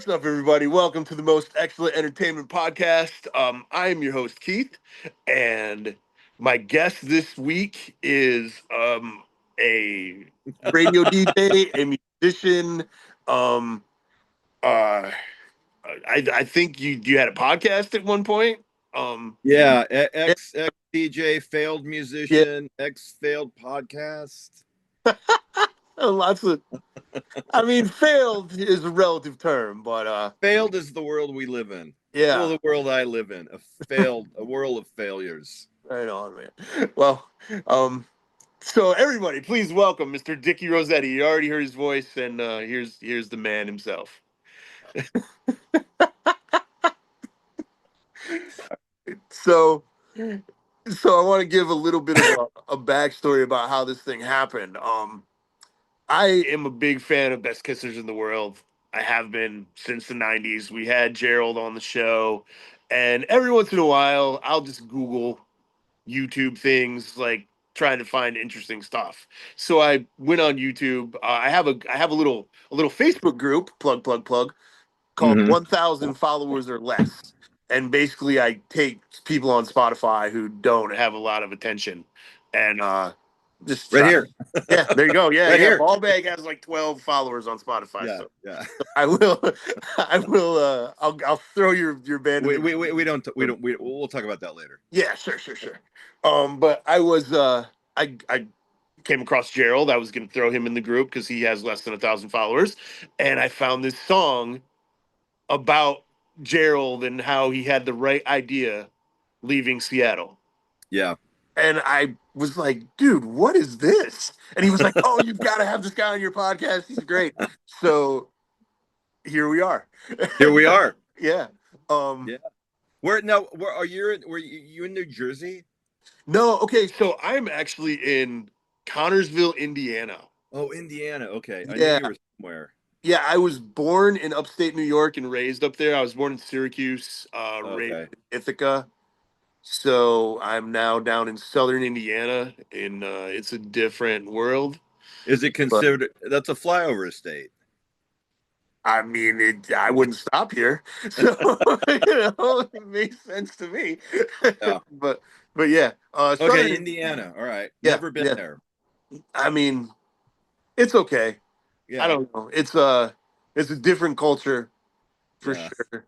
What's up, everybody? Welcome to the Most Excellent Entertainment Podcast. I am your host, Keith, and my guest this week is a radio DJ, a musician. Um, uh, I think you had a podcast at one point. Yeah, Yeah, ex DJ, failed yeah, musician, ex failed podcast. lots of. I mean, failed is a relative term, but Failed is the world we live in. Well, yeah. the world I live in, a world of failures. Right on, man. Well, so everybody, please welcome Mr. Dickie Rossetti. You already heard his voice, and here's the man himself. So, so I want to give a little bit of a backstory about how this thing happened. I am a big fan of Best Kissers in the World. I have been since the '90s. We had Gerald on the show, and every once in a while, I'll just Google YouTube things like trying to find interesting stuff. So I went on YouTube. I have a little Facebook group, plug, called Hmm. 1,000 Followers or Less. And basically I take people on Spotify who don't have a lot of attention and just Right try. here, Yeah, there you go. Yeah, right yeah. here. Ballbag has like 12 followers on Spotify. Yeah, So yeah. I will I'll throw your band in We'll talk about that later. yeah, sure. But I came across Gerald. I was gonna throw him in the group because he has less than 1,000 followers, and I found this song about Gerald and how he had the right idea leaving Seattle. Yeah, And I was like, dude, what is this? And he was like, oh, you've got to have this guy on your podcast. He's great. So here we are. here we are. Yeah. Yeah. Where are you? Were you in New Jersey? No, okay, so I'm actually in Connorsville, Indiana. Oh, Indiana. Okay, I knew Yeah, you were somewhere. yeah. I was born in upstate New York and raised up there. I was born in Syracuse, raised Okay. in Ithaca. So I'm now down in southern Indiana, and it's a different world. Is it But considered? That's a flyover state. I mean, I wouldn't stop here, so it makes sense to me. Yeah. but but yeah, Okay, southern. Indiana. All right. Yeah, Never been yeah. there. I mean, it's okay. I Yeah. don't know. It's a different culture for Yeah. sure.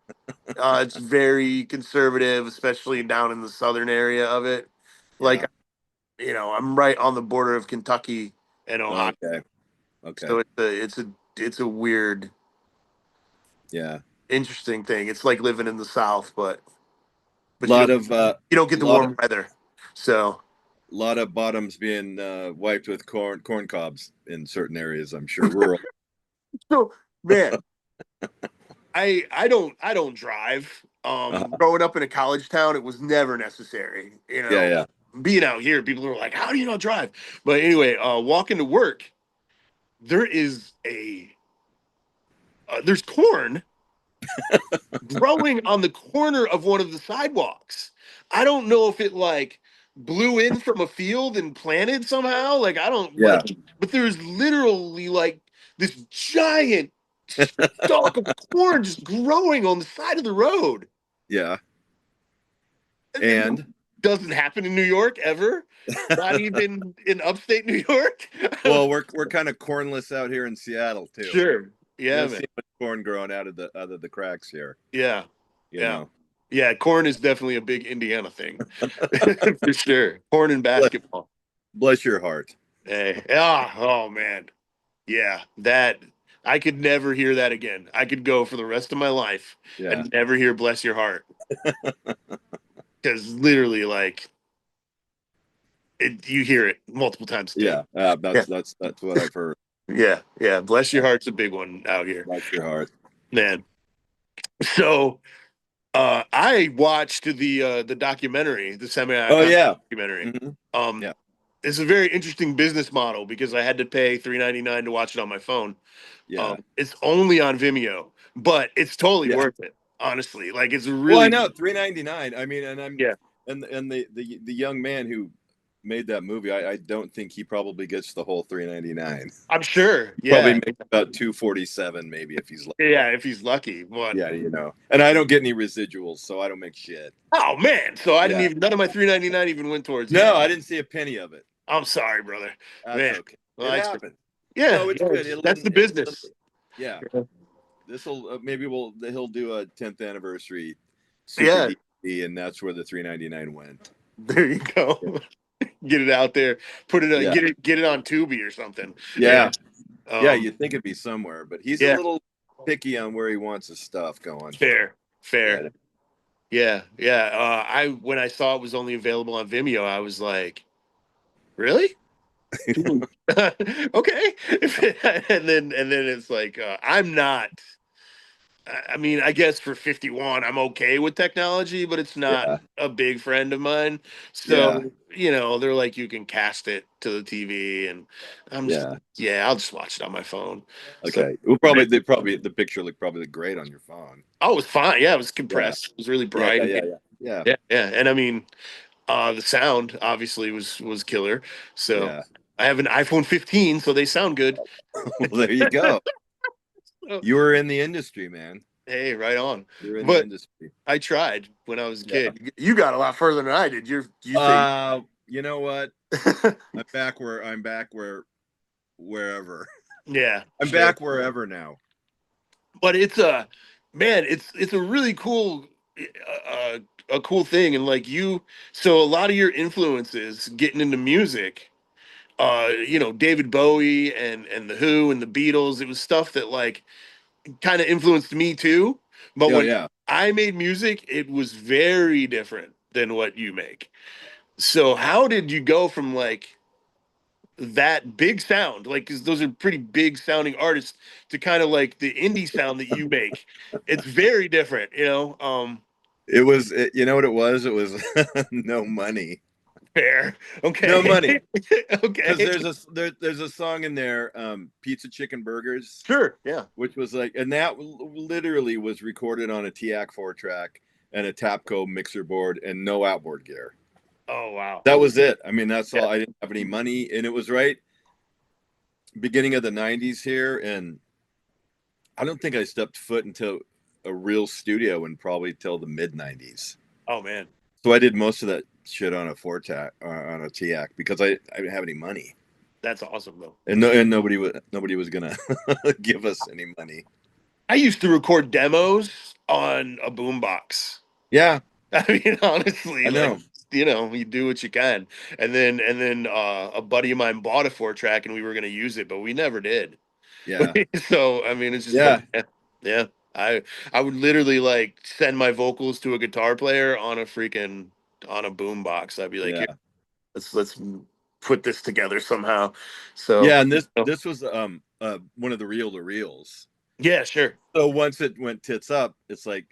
It's very conservative, especially down in the southern area of it. Like, Yeah. I'm right on the border of Kentucky and Ohio, Okay. Okay. so it's a weird, Yeah. interesting thing. It's like living in the South, but Lot of you don't get the lot of warm weather. So, lot of bottoms being wiped with corn cobs in certain areas. I'm sure rural. so man, I don't drive. Uh-huh. Growing up in a college town, it was never necessary. Yeah. Yeah. Being out here, people are like, "How do you not drive?" But anyway, walking to work, there is there's corn growing on the corner of one of the sidewalks. I don't know if it like blew in from a field and planted somehow. Like I don't Yeah. like, but there's literally like this giant stalk of corn just growing on the side of the road. Yeah. It And doesn't happen in New York ever. Not even in upstate New York. well, we're kind of cornless out here in Seattle too. Sure. You Yeah, don't man. see much corn growing out of the cracks here. Yeah. You Yeah. know. Yeah. Corn is definitely a big Indiana thing. For sure. Corn and Bless, basketball. bless your heart. Hey. Oh man. Yeah. That I could never hear that again. I could go for the rest of my life Yeah. and never hear bless your heart. Because literally, like you hear it multiple times a day. Yeah. Yeah. That's what I've heard. Yeah. Yeah. Bless your heart's a big one out here. Bless your heart. Man. So I watched the documentary, the semi Oh yeah. documentary. Hmm. Um, Yeah. it's a very interesting business model because I had to pay $3.99 to watch it on my phone. Yeah. It's only on Vimeo, but it's totally Yeah. worth it. Honestly, like it's Well, I really know $3.99. I mean, and I'm yeah and the young man who made that movie, I don't think he probably gets the whole 399. I'm sure. Probably Yeah. makes about 247 maybe if he's lucky. Yeah, if he's lucky. But Yeah, you know. And I don't get any residuals, so I don't make shit. oh man, so I didn't Yeah. even none of my 399 even went towards you. No, I didn't see a penny of it. I'm sorry, brother. That's Man. okay. Well, It I happened. yeah, No, it's yeah, good. It'll that's the end. business. Yeah. Yeah. This will maybe he'll do a 10th anniversary super Yeah, DVD, and that's where the 399 went. there you go. Yeah. Get it out there. Put it Yeah. get it on Tubi or something. Yeah. Yeah. Yeah, Um you'd think it'd be somewhere, but he's a yeah, little picky on where he wants his stuff going. fair. Fair. Yeah. Yeah, yeah. I when I saw it was only available on Vimeo, I was like, really? Hmm. Okay. And then it's like I'm not. I mean, I guess for 51, I'm okay with technology, but it's not Yeah. a big friend of mine. Yeah. So, they're like, you can cast it to the TV, and I'm just, Yeah. yeah, I'll just watch it on my phone. So, Okay. Well, the picture looked probably great on your phone. oh, it was fine. Yeah, it was Yeah. compressed. It was really Yeah. bright. Yeah. Yeah. Yeah. Yeah. Yeah, yeah. And I mean, the sound obviously was killer. So Yeah. I have an iPhone 15, so they sound good. Well, there you go. So, You were in the industry, man. hey, right on. You're in the But industry. I tried when I was a Yeah. kid. You got a lot further than I did. You say You know what? I'm back wherever. yeah, I'm sure. back wherever now. But it's a man, it's a really cool uh, a cool thing, and like so a lot of your influences getting into music, David Bowie and the Who and the Beatles, it was stuff that like kind of influenced me too. But Oh when yeah. I made music, it was very different than what you make. So how did you go from like that big sound, like, because those are pretty big sounding artists, to kind of like the indie sound that you make? It's very different. You know what it was? It was no money. Fair. No Okay. money. Because Okay. there's a song in there, Pizza Chicken Burgers, Sure. Yeah. which was like, and that literally was recorded on a TAC 4-track and a Tapco mixer board and no outboard gear. Oh wow. That was it. I mean, that's Yeah. all. I didn't have any money, and it was right beginning of the '90s here, and I don't think I stepped foot into a real studio in probably till the mid '90s. Oh man, So I did most of that shit on a on a TAC because I didn't have any money, that's awesome though. and nobody was gonna give us any money. I used to record demos on a boombox. Yeah, I mean, honestly, I like, know. you do what you can. And then a buddy of mine bought a 4-track and we were gonna use it, but we never did. Yeah, So I mean, it's just yeah, funny. Yeah. Yeah. I would literally like send my vocals to a guitar player on a boombox. I'd be like, here, yeah, let's put this together somehow. So yeah. And this oh, this was one of the reel to reels. yeah, sure. So once it went tits up, it's like,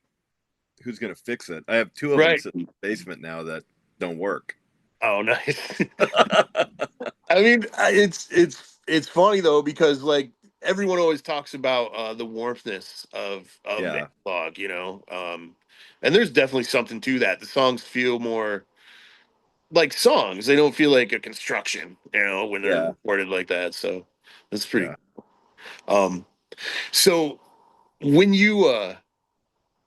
who's gonna fix it? I have two of them Right. sitting in the basement now that don't work. Oh, nice. I mean, it's funny though because like everyone always talks about the warmthness of Yeah, analog, and there's definitely something to that. The songs feel more like songs; they don't feel like a construction, when they're yeah, recorded like that. So that's pretty. yeah. Um, so when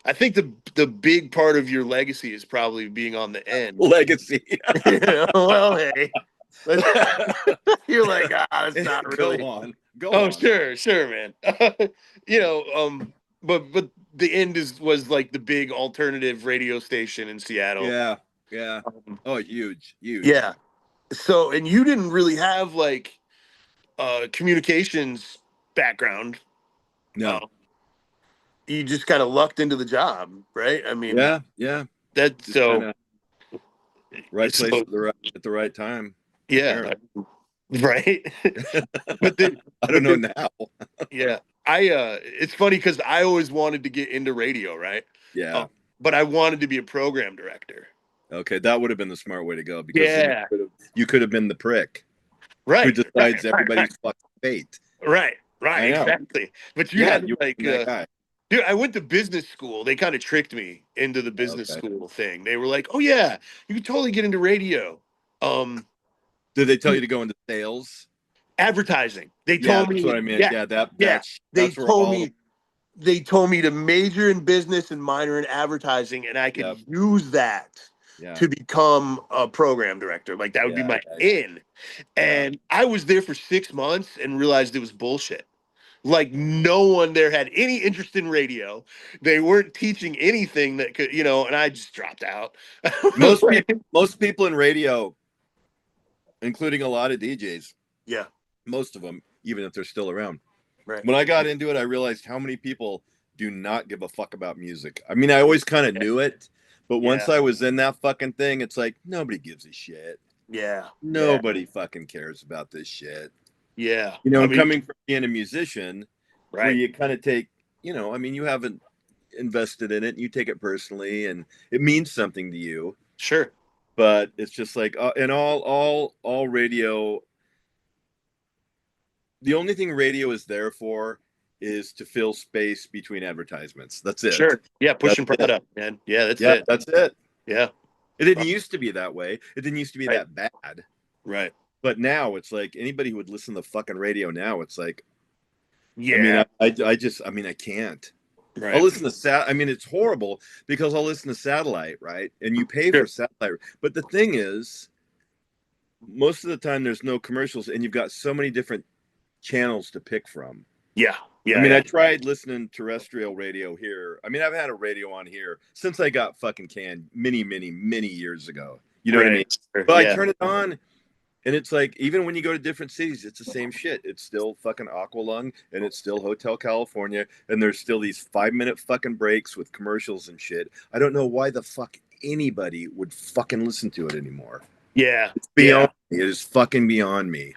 I think the big part of your legacy is probably being on the end. Legacy. Well, hey, let's, you're like, it's not Go really. on, go Oh, on. sure, man. you know, um, but the end was like the big alternative radio station in Seattle. Yeah, yeah. Um, Oh, huge, huge. yeah. So, and you didn't really have like communications background. No. Um, you just kind of lucked into the job, right? I mean, Yeah, yeah. that's Just kind so. of right place So at the right time. yeah, Apparently, right. But then, I don't but know then, now. yeah, it's funny because I always wanted to get into radio, right? Um, Yeah. but I wanted to be a program director. Okay, that would have been the smart way to go because then Yeah, you could have been the prick who right, right, decides right, right, everybody's fucking fate. right, right, I know. exactly. But you Yeah, had to you like, were that guy. dude, I went to business school. They kind of tricked me into the business Okay. school thing. They were like, "Oh yeah, you could totally get into radio." Um, Did they tell you to go into sales? Advertising. They Yeah, told that's what me, I meant. yeah, Yeah, yeah. They that's where told all the me they told me to major in business and minor in advertising, and I could yeah, use that yeah, to become a program director. Like that would be yeah, my yeah, in. yeah. And I was there for 6 months and realized it was bullshit. Like no one there had any interest in radio. They weren't teaching anything that could, and I just dropped out. I was Most like, people, most people in radio, including a lot of DJs, yeah, most of them, even if they're still around. right. When I got into it, I realized how many people do not give a fuck about music. I mean, I always kind of Yeah, knew it, but once yeah, I was in that fucking thing, it's like nobody gives a shit. yeah, yeah, Nobody fucking cares about this shit. yeah. You know, I and mean, coming from being a musician, where right. you kind of take, I mean, you haven't invested in it, and you take it personally, and it means something to you. Sure. But it's just like, and all radio. The only thing radio is there for is to fill space between advertisements. That's it. Sure. Yeah, That's pushing it. product, man. Yeah, that's Yeah, it. that's it. Yeah. It didn't used to be that way. It didn't used to be Right. that bad. Right. But now it's like anybody who would listen to fucking radio now, it's like, I mean, Yeah. I mean, I can't. I'll Right. listen to I mean, it's horrible because I'll listen to satellite, right? And you pay for Sure. satellite. But the thing is, most of the time there's no commercials, and you've got so many different channels to pick from. Yeah. I Yeah. mean, Yeah. I tried listening terrestrial radio here. I mean, I've had a radio on here since I got fucking canned many, many, many years ago. You know what I mean? Right. Sure. But I Yeah. turn it on, and it's like, even when you go to different cities, it's the same shit. It's still fucking Aqualung, and it's still Hotel California, and there's still these 5-minute fucking breaks with commercials and shit. I don't know why the fuck anybody would fucking listen to it anymore. Yeah. It's Yeah. beyond me. It is fucking beyond me.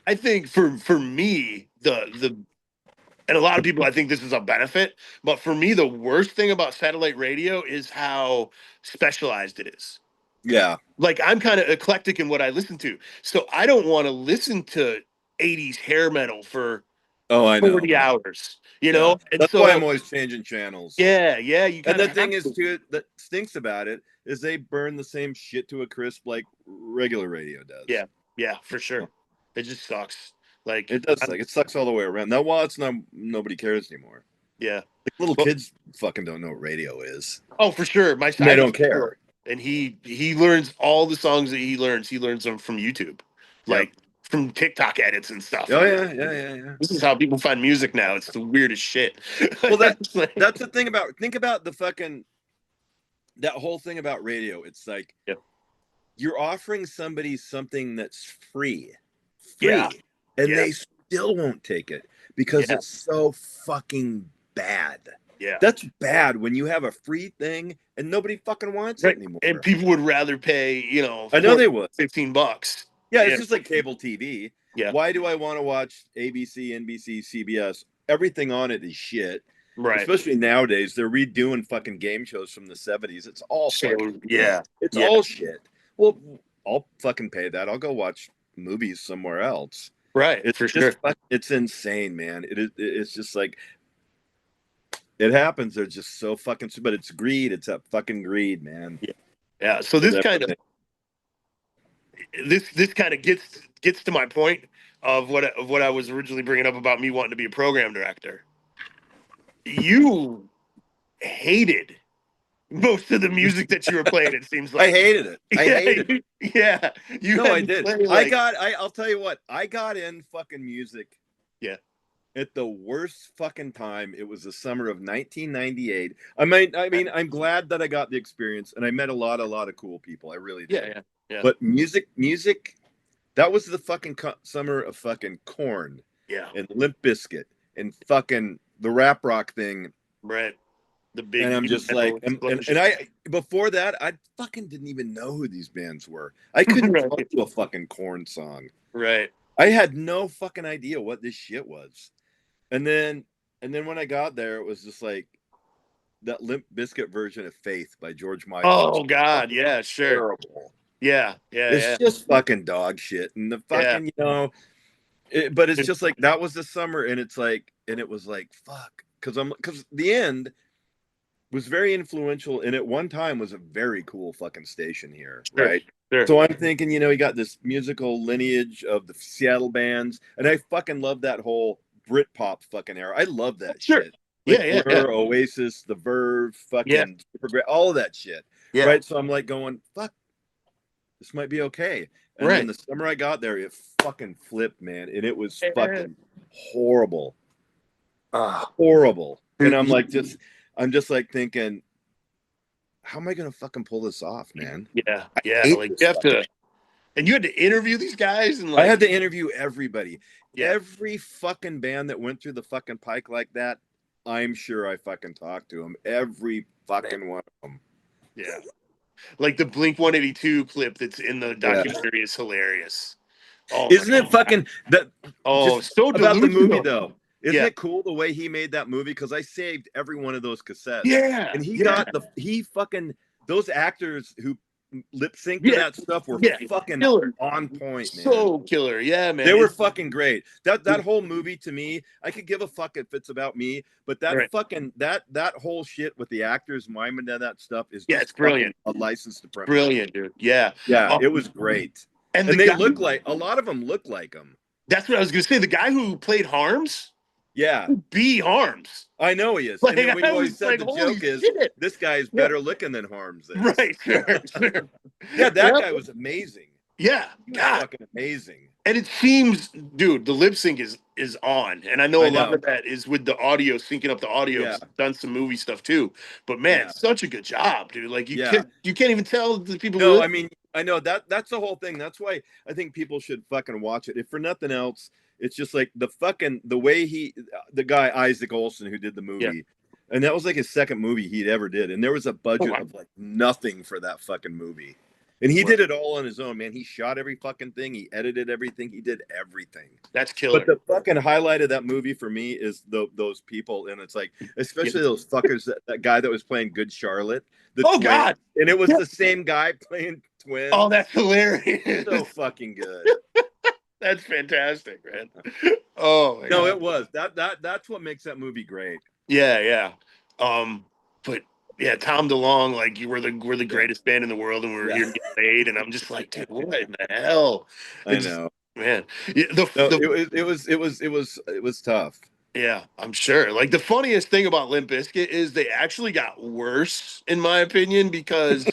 I think for me, the and a lot of people I think this is a benefit, but for me, the worst thing about satellite radio is how specialized it is. Yeah. Like I'm kind of eclectic in what I listen to. So I don't want to listen to 80s hair metal for Oh, I know. 40 hours, Yeah. And That's why I'm so always changing channels. yeah, yeah, you And kind of the have thing is, to. too, that stinks about it is they burn the same shit to a crisp like regular radio does. Yeah, yeah, for sure. It just sucks. Like It does I'm, suck. It sucks all the way around. Now, while it's not, nobody cares anymore. yeah. Like, little Well, kids fucking don't know what radio is. oh, for sure. And I they have a don't 6-year-old, care. and he learns all the songs that he learns. He learns them from YouTube, Yep. like from TikTok edits and stuff. And Oh I'm yeah, like, yeah, yeah, yeah. this is how people find music now. It's the weirdest shit. Well, It's like, that's the thing about think about the fucking that whole thing about radio. It's like yeah, you're offering somebody something that's yeah, free, and yeah, they still won't take it because yeah, it's so fucking bad. yeah. That's bad when you have a free thing and nobody fucking wants it Right. And anymore. people would rather pay, I know they would. 15 bucks. Yeah, it's Yeah, just like cable TV. yeah, Why do I want to watch ABC, NBC, CBS? Everything on it is shit. right. Especially nowadays, they're redoing fucking game shows from the 70s. It's all fucking So shit. yeah, It's yeah, all shit. Well, I'll fucking pay that. I'll go watch movies somewhere else. right, It's for just sure. it's insane, man. It's just like it happens. They're just so fucking but it's greed. It's that fucking greed, man. Yeah, yeah. So With everything. this kind of gets to my point of what I was originally bringing up about me wanting to be a program director. You hated most of the music that you were playing. It seems I like, hated it. I hated it. yeah. You No, had I me did. play like, I'll tell you what. I got in fucking music yeah, at the worst fucking time. It was the summer of 1998. I mean, I'm glad that I got the experience and I met a lot of cool people. I really yeah, did. yeah, yeah, But music, that was the fucking summer of fucking Corn yeah. and Limp Bizkit and fucking the rap rock thing. Right. The And big I'm just like, metal and explosion. I before that, I fucking didn't even know who these bands were. I couldn't tell Right. you a fucking Corn song. Right. I had no fucking idea what this shit was. And then when I got there, it was just like that Limp Bizkit version of Faith by George Michael is Oh God, fucking yeah, sure. terrible. Yeah, yeah, It's yeah, just fucking dog shit. And the yeah. fucking, but it's just like that was the summer, and it's like, and it was like, fuck. Because the end, was very influential, and at one time was a very cool fucking station here, Sure, right? sure, So I'm thinking, you got this musical lineage of the Seattle bands, and I fucking love that whole Britpop fucking era. I love that sure. shit. Yeah, Like yeah, yeah, Blur, Oasis, The Verve, yeah, fucking all of that shit, yeah. right? So I'm like going, fuck, this might be okay. And then Right. the summer I got there, it fucking flipped, man, and it was Yeah. fucking horrible, Ah, horrible. And dude, I'm just like thinking, how am I gonna fucking pull this off, man? yeah, I yeah. hate Like this you have fucking. to, and you had to interview these guys, and I like, had to interview everybody, yeah, every fucking band that went through the fucking pike like that. I'm sure I fucking talked to them, every man, fucking one of them. yeah. Like the Blink 182 clip that's in the Yeah, documentary is hilarious. Oh my isn't it god. fucking that? Oh, Just so about the movie delusional. though. Isn't Yeah, it cool the way he made that movie? Because I saved every one of those cassettes, yeah, and yeah, he fucking those actors who lip sync to yeah, that stuff were yeah. fucking Killer, on point, man. so killer. Yeah, They man. were It's fucking great. That whole movie to me, I could give a fuck if it's about me, but that right. fucking that whole shit with the actors miming and that stuff is Yeah, just it's fucking brilliant, a license to print money. brilliant, dude. Yeah. Yeah, Oh, it was great. and the And they guy, look like a lot of them look like them. that's what I was gonna say. The guy who played Harms, Yeah, B Harms. I know he is. Like And then we've I always was said like, the holy joke is shit. this guy is Yeah. better looking than Harms is. Right. Sure. Sure. Yeah, that Yeah. guy was amazing. Yeah. He was God. fucking amazing. And it seems, dude, the lip sync is on, and I know I a lot know. of that is with the audio, syncing up the audio. Yeah, 'Cause I've done some movie stuff too, but man, yeah, such a good job, dude. Like yeah. you can't even tell the people who No, live. I mean, I know that's the whole thing. That's why I think people should fucking watch it. If for nothing else, it's just like the way the guy Isaac Olson who did the Yeah. movie, and that was like his second movie he'd ever did, and there was a Oh budget wow. of like nothing for that fucking movie, and he Right. did it all on his own, man. He shot every fucking thing, he edited everything, he did everything. That's But killer. the fucking highlight of that movie for me is those people, and it's like, Yeah. especially those fuckers, that guy that was playing Good Charlotte, the Oh twin, God. and it was Yeah. the same guy playing Oh, twins. that's hilarious. So fucking good. That's fantastic, man. Oh my No, God. it was that's what makes that movie great. Yeah, yeah. But yeah, Tom DeLonge, like you were the Yeah, greatest band in the world, and we were yeah, here to get laid, and I'm just like, dude, what in the hell? I It's know. man, yeah, No, the it was tough. yeah, I'm sure. Like the funniest thing about Limp Bizkit is they actually got worse, in my opinion, because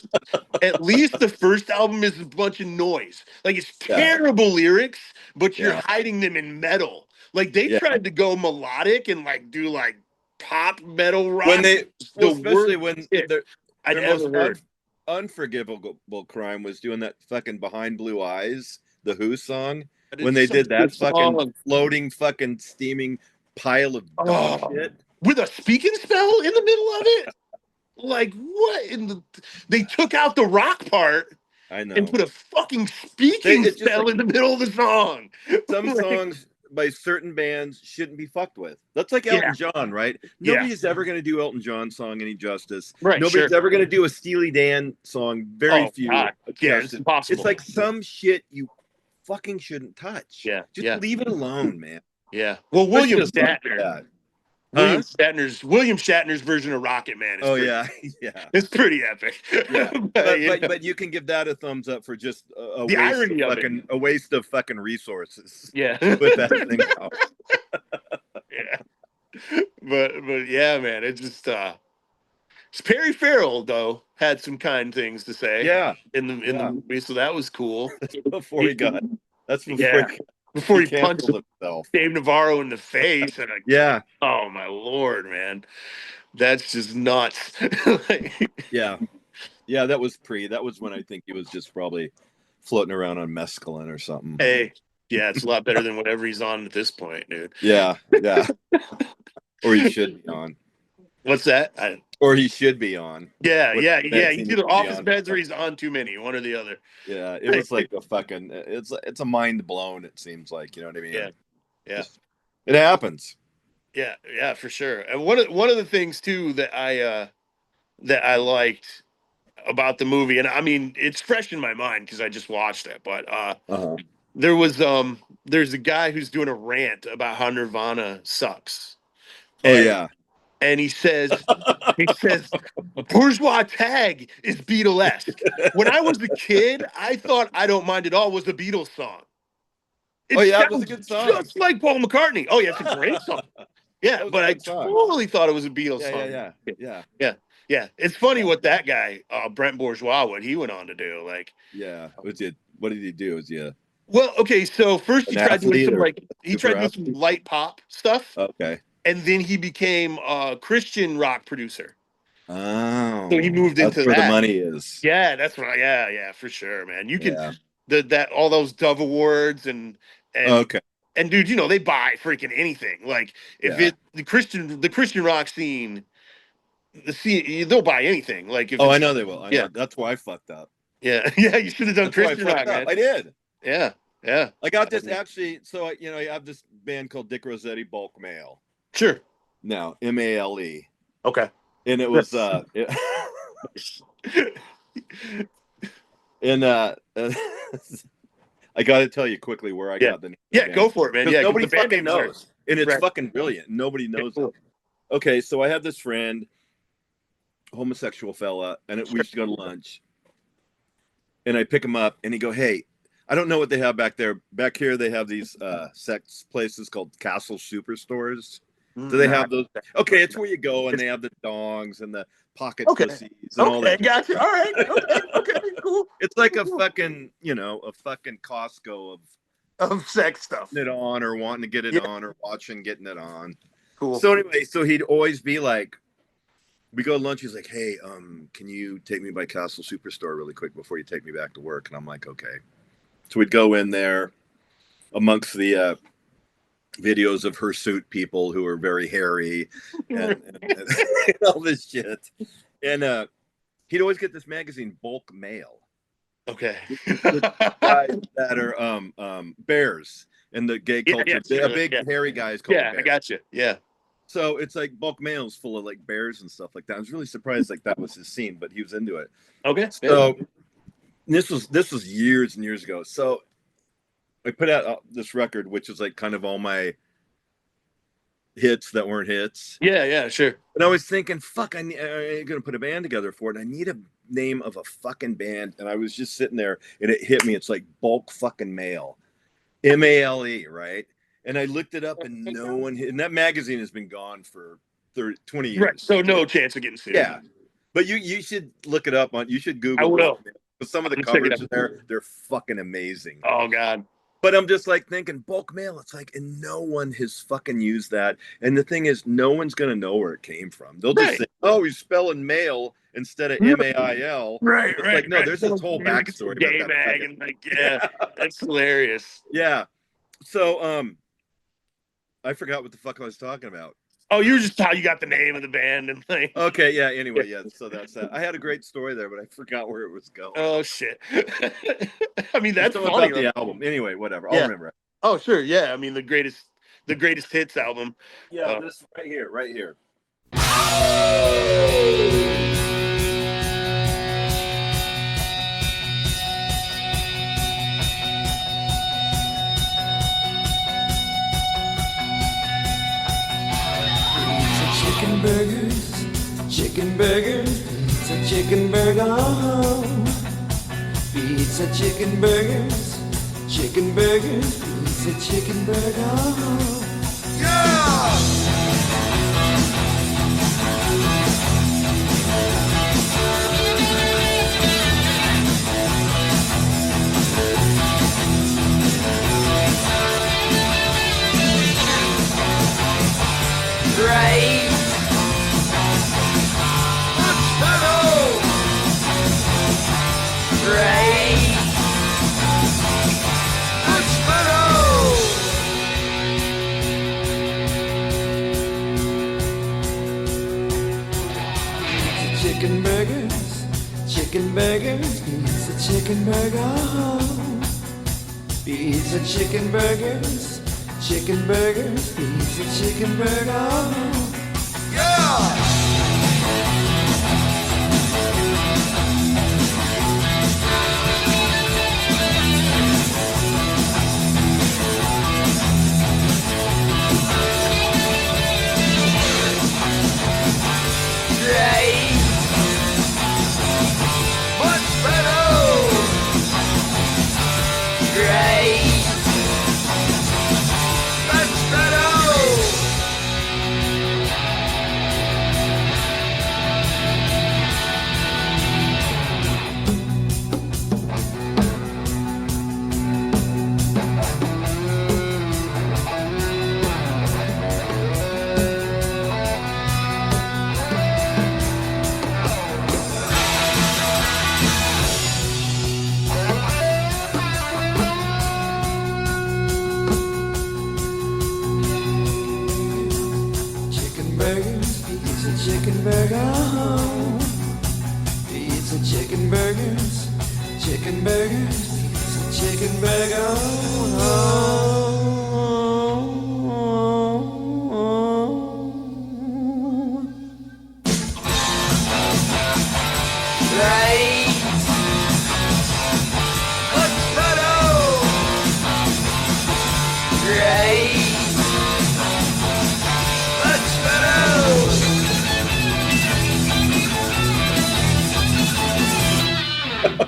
at least the first album is a bunch of noise. Like it's Yeah, terrible lyrics, but you're yeah, hiding them in metal. Like they yeah. tried to go melodic and like do like pop metal When rock. they It's well, the worst especially when shit I'd their most ever heard. unforgivable crime was doing that fucking Behind Blue Eyes, the Who song, when It's they such did a good that fucking song. floating fucking steaming pile of dog Oh, shit. with a speaking spell in the middle of it. Like what in the? They took out the rock part I and know. put a fucking speaking It's just spell like in the middle of the song. some Like, songs by certain bands shouldn't be fucked with. That's like yeah, Elton John, right? yeah. Nobody's ever going to do Elton John song any justice. Right, sure. Nobody's ever going to do a Steely Dan song. Very Oh few God, yeah, it's justice. It's impossible. like some shit you fucking shouldn't touch. Yeah, Just yeah, leave it alone, man. yeah. Well, Especially a song like that. Huh? William Shatner's version of Rocket Man is Oh pretty. yeah, yeah, It's pretty epic. yeah. But, you know, But you can give that a thumbs up for just the irony of it. a waste of fucking resources Yeah. to put that thing out. Yeah. But yeah, man, it just Perry Farrell though had some kind things to say Yeah, in the yeah. movie, so that was cool. Before he got that's Yeah, before he he punched canceled himself. Dave Navarro in the face, and Yeah, oh my lord, man, that's just nuts. Like, yeah, yeah. That was when I think he was just probably floating around on mescaline or something. hey, yeah, it's a lot better than whatever he's on at this point, dude. Yeah, yeah. Or he should be on. What's that? Or he should be on. Yeah, What yeah, yeah. meds He's he either needs to off be his on. meds or he's on too many, one or the other. Yeah, it was like a fucking. It's a mind blown. It seems like, you know what I mean. Yeah, yeah, It happens. yeah, yeah, for sure. And one of the things too that I liked about the movie, and I mean it's fresh in my mind because I just watched it, but Uh-huh. there was there's a guy who's doing a rant about how Nirvana sucks, Oh and yeah, and he says, bourgeois tag is Beatlesque. When I was a kid, I thought I Don't Mind At All was a Beatles song. Oh It yeah, it was a sounds good song. just like Paul McCartney. Oh yeah, it's a great song. Yeah, That was a but I good song. totally thought it was a Beatles Yeah, yeah, song. yeah, yeah, Yeah, yeah. It's funny yeah, what that guy, Brent Bourgeois, what he went on to do. Like, yeah. What did he do? Was he well, okay, so first an athlete or he super tried doing some athlete? light pop stuff, Okay. and then he became a Christian rock producer. So he Oh, moved that's into where the that. money is. Yeah, that's right. Yeah, yeah, for sure, man. You can Yeah. that all those Dove Awards and Okay. and dude, they buy freaking anything. Like if Yeah. it the Christian rock scene, they'll buy anything. Like if Oh, I it's know they will. I yeah, know. That's why I fucked up. yeah, yeah. You should have done That's why I Christian fucked rock, up. man. I did. Yeah, yeah. I got this actually. So I have this band called Dick Rossetti Bulk Mail. Sure. Now MALE, Okay. and it was and I got to tell you quickly where I Yeah. got the name of Yeah, the go band for it, man. because Yeah, because nobody the band fucking names are knows, and it's right. fucking brilliant. Nobody knows Cool. it. Okay, so I had this friend, homosexual fella, and we used to go to lunch, and I pick him up, and he go, "Hey, I don't know what they have back there. Back here, they have these sex places called Castle Superstores. Do they No. have those? Okay, it's where you go, and they have the dongs and the pocket Okay. pussies and all Okay, that. gotcha. All right. Okay. Okay. Cool. It's like a fucking, a fucking Costco of Of sex stuff. it on or wanting to get it Yeah. on or watching getting it on. Cool. So anyway, so he'd always be like, we go to lunch. He's like, "Hey, can you take me by Castle Superstore really quick before you take me back to work?" And I'm like, "Okay." So we'd go in there amongst the videos of hirsute people who are very hairy and all this shit. And he'd always get this magazine, Bulk Mail. Okay. Guys that are bears in the gay culture. Yeah, A big hairy guy is called a bear. I got you. Yeah. So it's like Bulk Mail is full of like bears and stuff like that. I was really surprised like that was his scene, but he was into it. Okay. So this was years and years ago. So I put out this record, which is like kind of all my hits that weren't hits. Yeah, yeah, sure. And I was thinking, fuck, I'm going to put a band together for it. I need a name of a fucking band. And I was just sitting there and it hit me. It's like Bulk fucking Mail, MALE, right? And I looked it up and no one, and that magazine has been gone for 20 years. Right. So no chance of getting sued. Yeah. But you should look it up you should Google I will. But some of the I'm checking covers it there, they're fucking amazing. Oh God. But I'm just like thinking Bulk Mail. It's like, and no one has fucking used that. And the thing is, no one's gonna know where it came from. They'll just say, "Oh, he's spelling mail instead of MAIL." Right, it's right. like, no, there's this whole backstory. Gay about mag that. and yeah, that's hilarious. Yeah. So I forgot what the fuck I was talking about. Oh, you were just how you got the name of the band and thing. Okay, yeah. Anyway, yeah. So that's that. I had a great story there, but I forgot where it was going. Oh shit. I mean, that's funny. funny. About the album. Anyway, whatever. Yeah. I'll remember it. Oh sure, yeah. I mean, the greatest hits album. Yeah, this right here, right here. Chicken burgers, chicken burgers, pizza, chicken burger. Pizza, chicken burgers, chicken burgers, pizza, chicken burger. Right. Right. Chicken burgers, chicken burgers, pizza, chicken burger. Pizza, chicken burgers, chicken burgers, pizza, chicken burger. Yeah! burgers, chicken burgers, chicken burger. Right, much better. Right, much better.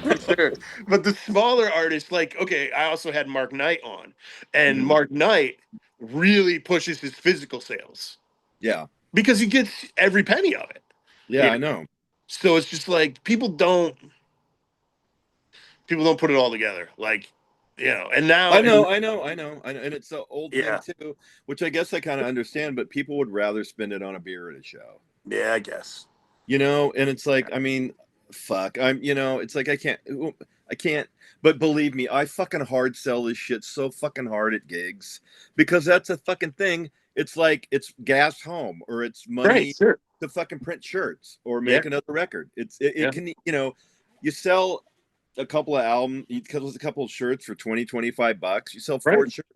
For sure. But the smaller artists, like, okay, I also had Mark Knight on, and Mhm. Mark Knight really pushes his physical sales Yeah. because he gets every penny of it. Yeah, You I know? know. So it's just like people don't put it all together. Like, and now, I and know, I know, I know, I know. And it's the old thing yeah, too, which I guess I kind of understand, but people would rather spend it on a beer at a show. yeah, I guess. And it's like, I mean, fuck. It's like I can't, but believe me, I fucking hard sell this shit so fucking hard at gigs because that's a fucking thing. It's like it's gas home or it's Right, money sure. to fucking print shirts or Yeah, make another record. It yeah, can, you sell a couple of albums, you sell a couple of shirts for 20-25 bucks. You sell right. four shirts.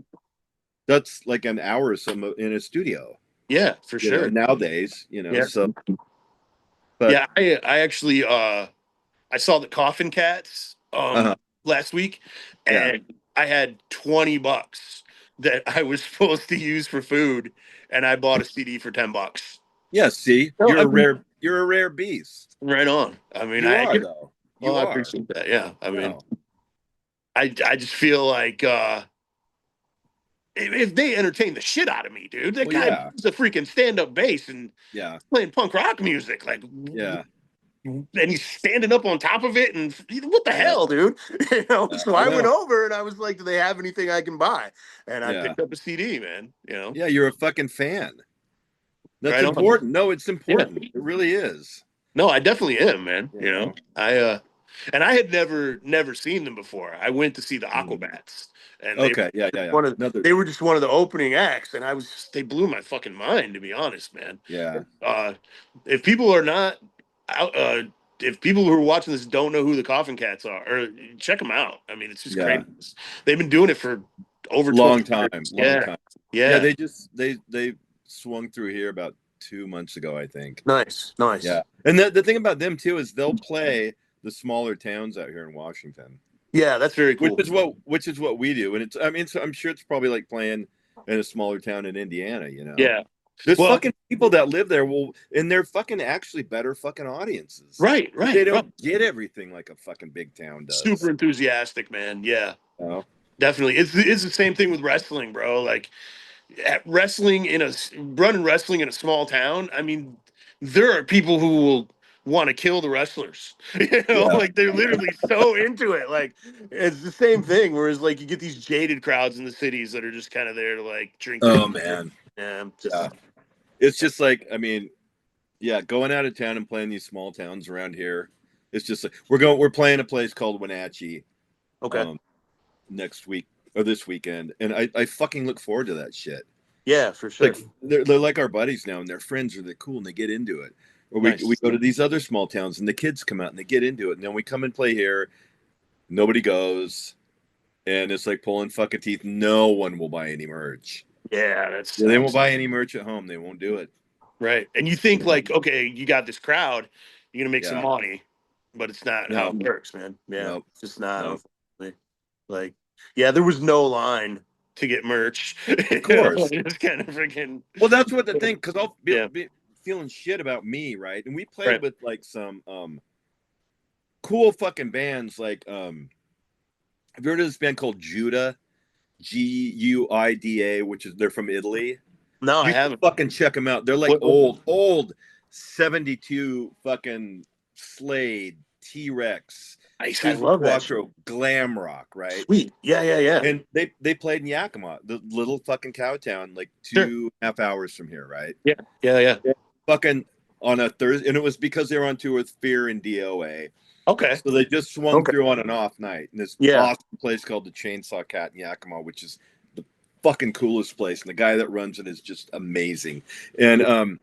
That's like an hour or so in a studio, Yeah, for sure. nowadays, Yeah, so, but, yeah. I actually I saw the Coffin Cats uh-huh. last week, Yeah. and I had $20 that I was supposed to use for food, and I bought a CD for $10. Yeah, see, No, I mean, you're a rare beast. right on. I mean, You are though. well, You I are. appreciate that. Yeah, I mean, No. I just feel like if they entertain the shit out of me, dude, that Well, guy yeah. plays a freaking stand up bass and Yeah. playing punk rock music, like, Yeah. and he's standing up on top of it, and what the Yeah. hell, dude? Yeah. So I I went know. over and I was like, "Do they have anything I can buy?" And I Yeah. picked up a CD, man. Yeah, you're a fucking fan. That's Right on. important. No, it's Yeah. important. It really is. No, I definitely am, man. You know? And I had never seen them before. I went to see the Mhm. Aquabats, and Okay. Yeah, yeah, yeah. Another. they were just one of the opening acts, and they blew my fucking mind, to be honest, man. Yeah. Uh, if people are not out, if people who are watching this don't know who the Coffin Cats are, or check them out. I mean, it's just Yeah. great. They've been doing it for over Long 20 time. years. Long Yeah, time. Yeah, yeah. they swung through here about 2 months ago, I think. Nice, nice. Yeah. And the thing about them too is they'll play the smaller towns out here in Washington. Yeah, that's very Which cool. is what we do, and I'm sure it's probably like playing in a smaller town in Indiana. Yeah. There's Well, fucking people that live there, and they're fucking actually better fucking audiences. right, But they right. don't get everything like a fucking big town Super does. enthusiastic, man. Yeah, You know? definitely. It's the same thing with wrestling, bro. Like running wrestling in a small town. I mean, there are people who will want to kill the wrestlers. Yeah. Like they're literally so into it. Like it's the same thing. Whereas like you get these jaded crowds in the cities that are just kind of there to like drink. Oh man. Yeah, Yeah. It's just like, yeah, going out of town and playing these small towns around here. It's just like we're playing a place called Wenatchee okay. Next week or this weekend, and I fucking look forward to that shit. Yeah, for sure. Like they're like our buddies now, and they're friends, or they're cool, and they get into it. Or Nice. we go to these other small towns, and the kids come out and they get into it, and then we come and play here. Nobody goes, and it's like pulling fucking teeth. No one will buy any merch. Yeah, They won't buy any merch at home. They won't do it. right. And you think like, okay, you got this crowd, you're gonna make some Yeah. money, but it's not how it works, man. Yeah, Nope. it's just not. Nope. Unfortunately. Like, yeah, there was no line to get merch. Of course. It's kind of freaking. Well, that's what the thing, because I'll Yeah. be feeling shit about me, right? And we played Right. with like some cool fucking bands. Like, have you heard of this band called Judah? Guida, which is they're from Italy. No, I You should haven't. fucking check them out. They're like old 72 fucking Slade, T-Rex, Nice. I love that. Quattro, glam rock, right? Sweet. Yeah, yeah, yeah. And they played in Yakima, the little fucking cow town, like 2.5 hours from here, right? Yeah, yeah, yeah. Fucking on a Thursday, and it was because they were on tour with Fear and DOA. Okay. So they just swung through on an off night in this awesome place called the Chainsaw Cat in Yakima, which is the fucking coolest place. And the guy that runs it is just amazing. And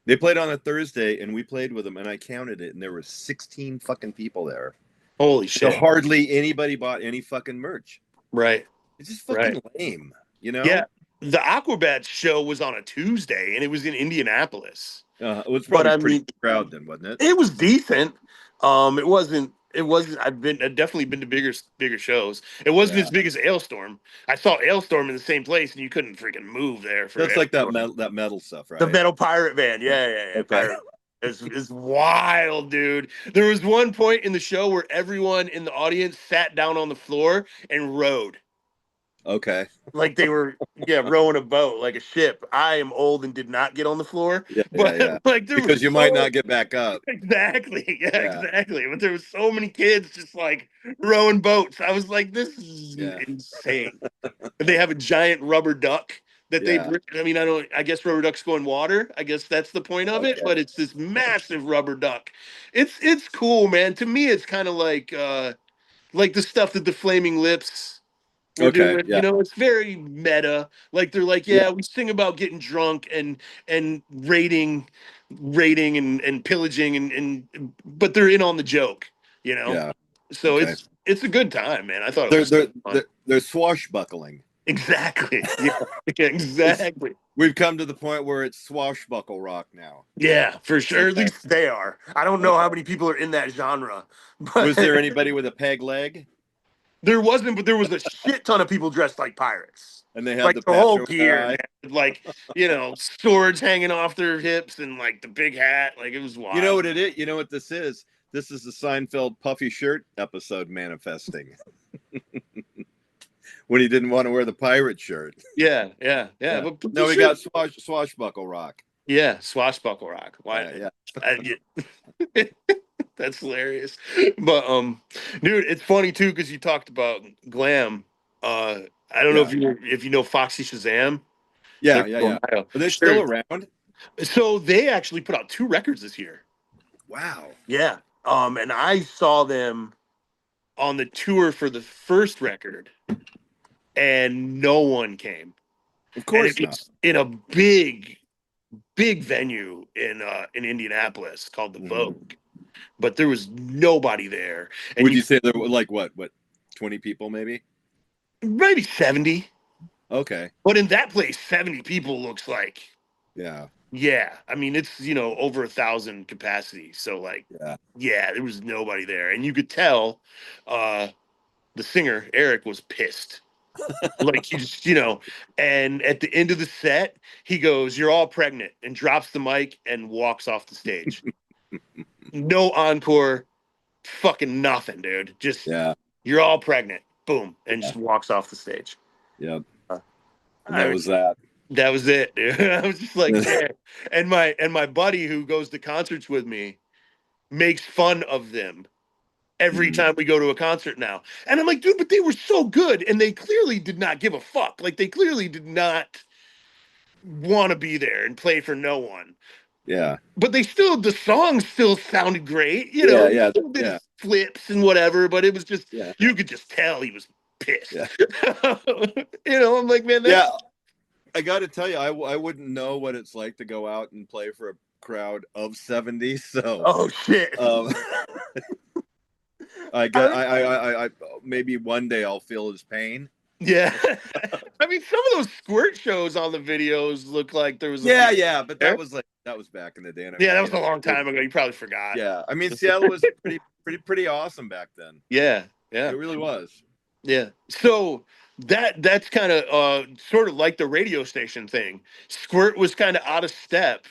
they played on a Thursday, and we played with them, and I counted it, and there were 16 fucking people there. Holy So shit! hardly anybody bought any fucking merch. Right, It's just right. fucking lame, you know? Yeah, the Aquabats show was on a Tuesday, and it was in Indianapolis. It was But probably I pretty mean, crowd then, wasn't it? it was decent. It wasn't. It wasn't. I've definitely been to bigger shows. It wasn't Yeah. as big as Ailstorm. I saw Ailstorm in the same place, and you couldn't freaking move there for That's like that Ailstorm. metal stuff, The right? Metal Pirate Band. Yeah, yeah, yeah. Okay. Pirate. It's wild, dude. There was one point in the show where everyone in the audience sat down on the floor and rowed. Okay. Like they were, yeah, rowing a boat like a ship. I am old and did not get on the floor, Yeah, yeah, but yeah. like there was Because you might so not get back up. exactly, yeah, Yeah. exactly. But there was so many kids just like rowing boats. I was like, this is Yeah. insane. And they have a giant rubber duck that they Yeah. bring. I mean, I don't. I guess rubber ducks go in water. I guess that's the point of it. Okay. But it's this massive rubber duck. It's cool, man. To me, it's kind of like the stuff that the Flaming Lips were Okay. doing. Yeah. It's very meta. Like they're like, Yeah. yeah, we sing about getting drunk and raiding and pillaging and but they're in on the joke. You know, Yeah. so Okay. it's a good time, man. I thought it They're was they're fun. they're swashbuckling. Exactly. Yeah. It's Exactly. we've come to the point where it's swashbuckle rock now. Yeah, for sure. At Okay. least they are. I don't know Okay. how many people are in that genre, but Was there anybody with a peg leg? there wasn't. But there was a shit ton of people dressed like pirates, And they had like the the patch whole over their gear, eye. man. Like swords hanging off their hips and like the big hat. Like it was You know wild. what it is? You know what this is? This is the Seinfeld puffy shirt episode manifesting. When he didn't want to wear the pirate shirt. Yeah, yeah, yeah. Yeah. But No, the we shit, got swashbuckle rock. yeah, swashbuckle rock. Why? Yeah. That's hilarious. But dude, it's funny too because you talked about glam. I don't know Yeah. if you know Foxy Shazam. Yeah. They're Yeah. from Yeah. Ohio. Are they still around? So they actually put out 2 records this year. Wow. Yeah. And I saw them on the tour for the first record, and no one came. Of And course it not. was in a big venue in Indianapolis called the Mhm. Vogue. But there was nobody there. And Would you say there were like what 20 people maybe? maybe 70. Okay. But in that place, 70 people looks like, Yeah. yeah. I mean, it's, over 1,000 capacity. So, like, Yeah. yeah, there was nobody there. And you could tell the singer, Eric, was pissed. Like, he just, and at the end of the set, he goes, "You're all pregnant," and drops the mic and walks off the stage. No encore, fucking nothing, dude. Just, Yeah. "You're all pregnant." Boom. And Yeah. just walks off the stage. Yep. Uh, And that was that. That was it, dude. I was just like, yeah. And my buddy who goes to concerts with me makes fun of them every Mhm. time we go to a concert now. And I'm like, dude, but they were so good, and they clearly did not give a fuck. Like they clearly did not want to be there and play for no one. Yeah. But the songs still sounded great, Yeah. He Yeah. still did Yeah. his flips and whatever, but it was just Yeah. you could just tell he was pissed. Yeah. I'm like, man, that's Yeah. I got to tell you, I wouldn't know what it's like to go out and play for a crowd of 70. So, oh shit. I maybe one day I'll feel his pain. Yeah. I mean, some of those squirt shows on the videos look like there was Yeah, but there. that was back in the day. And Yeah, that was a long time ago. You probably forgot. Yeah, I mean Seattle was pretty awesome back then. Yeah. It really was. Yeah. So that's kind of sort of like the radio station thing. Squirt was kind of out of step,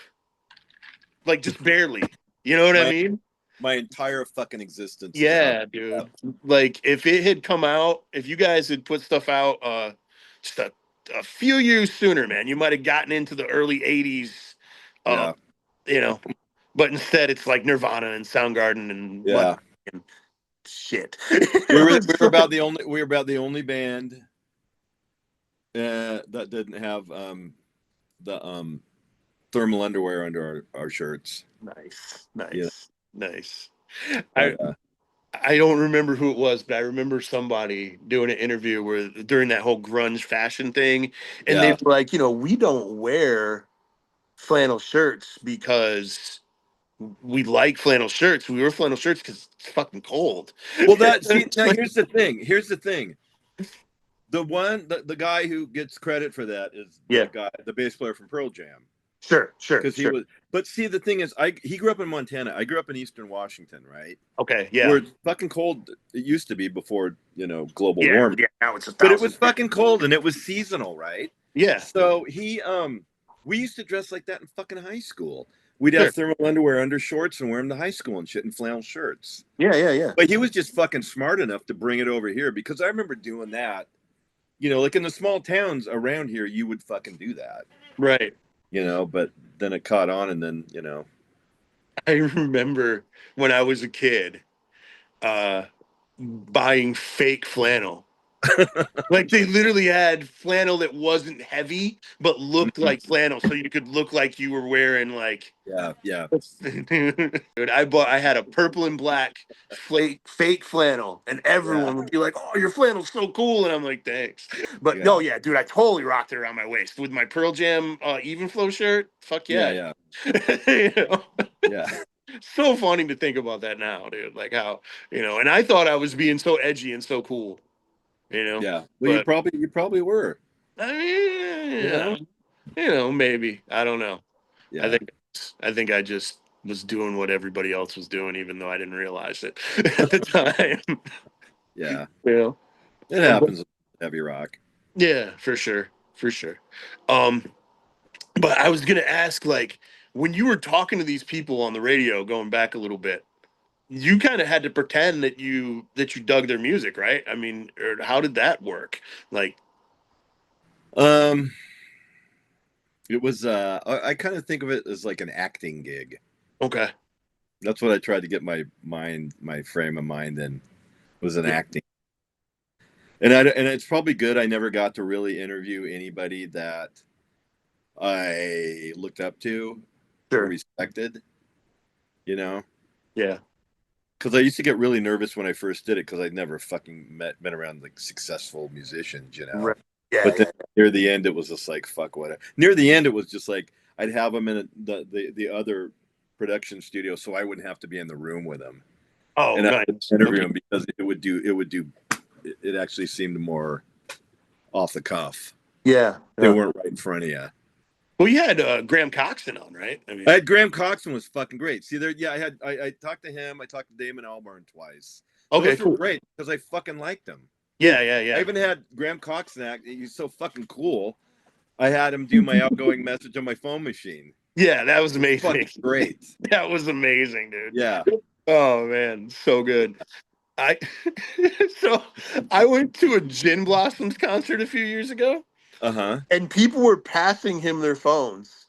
like just barely. You know what I mean? My entire fucking existence. Yeah, dude. Like if it had come out, if you guys had put stuff out just a few years sooner, man, you might have gotten into the early 80s. Yeah. But instead it's like Nirvana and Soundgarden and Yeah. and shit. we were about the only band that didn't have the thermal underwear under our shirts. Nice. Yeah. Nice. But, I don't remember who it was, but I remember somebody doing an interview where during that whole grunge fashion thing, and they Yeah. were like, we don't wear flannel shirts because we like flannel shirts. We wear flannel shirts because it's fucking cold. Well, that see It's now. like- Here's the thing. Here's the thing. The guy who gets credit for that is Yeah. the bass player from Pearl Jam, sure, because he was. But see, the thing is, he grew up in Montana. I grew up in Eastern Washington, right? Okay, yeah, Where it's fucking cold. It used to be before global yeah, warming. yeah. Now it's a But it thousand. was fucking cold and it was seasonal, right? Yeah, So we used to dress like that in fucking high school. We'd sure. have thermal underwear under shorts and wear them to high school and shit and flannel shirts. Yeah, yeah, yeah. But he was just fucking smart enough to bring it over here, because I remember doing that. Like in the small towns around here, you would fucking do that. Right. But then it caught on, and then, I remember when I was a kid, buying fake flannel. Like they literally had flannel that wasn't heavy but looked like flannel, so you could look like you were wearing like. yeah. Dude, I had a purple and black fake flannel, and everyone would be like, "Oh, your flannel's so cool," and I'm like, "Thanks." But no, yeah, dude, I totally rocked it around my waist with my Pearl Jam even flow shirt. Fuck yeah, you know? Yeah. So funny to think about that now, dude. Like how and I thought I was being so edgy and so cool, Yeah. Well, But you probably were. I mean, maybe I don't know. Yeah. I think I just was doing what everybody else was doing, even though I didn't realize it at the time. Yeah. Yeah, It happens with heavy rock. yeah, for sure, for sure. But I was gonna ask, like, when you were talking to these people on the radio, going back a little bit, you kind of had to pretend that you dug their music, right? I mean, or how did that work? Like, Um, it was I kind of think of it as like an acting gig. okay, That's what I tried to get my frame of mind in, was an acting. And it's probably good I never got to really interview anybody that I looked up to or sure, respected, yeah, because I used to get really nervous when I first did it, because I'd never fucking been around like successful musicians. right, yeah, But then yeah. near the end, it was just like, fuck whatever. Near the end, it was just like I'd have them in the other production studio, so I wouldn't have to be in the room with them, Oh, and I nice. would interview Okay. them, because it actually seemed more off the cuff. Yeah, They yeah. weren't right in front of you. Well, you had Graham Coxon on, right? I mean, I had Graham Coxon, was fucking great. See there, yeah, I talked to him. I talked to Damon Albarn twice. okay, Those were cool. great because I fucking liked them. Yeah, yeah, yeah. I even had Graham Coxon act. He's so fucking cool. I had him do my outgoing message on my phone machine. Yeah, that was amazing. Fucking great. That was amazing, dude. Yeah. Oh man, so good. I so I went to a Gin Blossoms concert a few years ago, Uh-huh. and people were passing him their phones,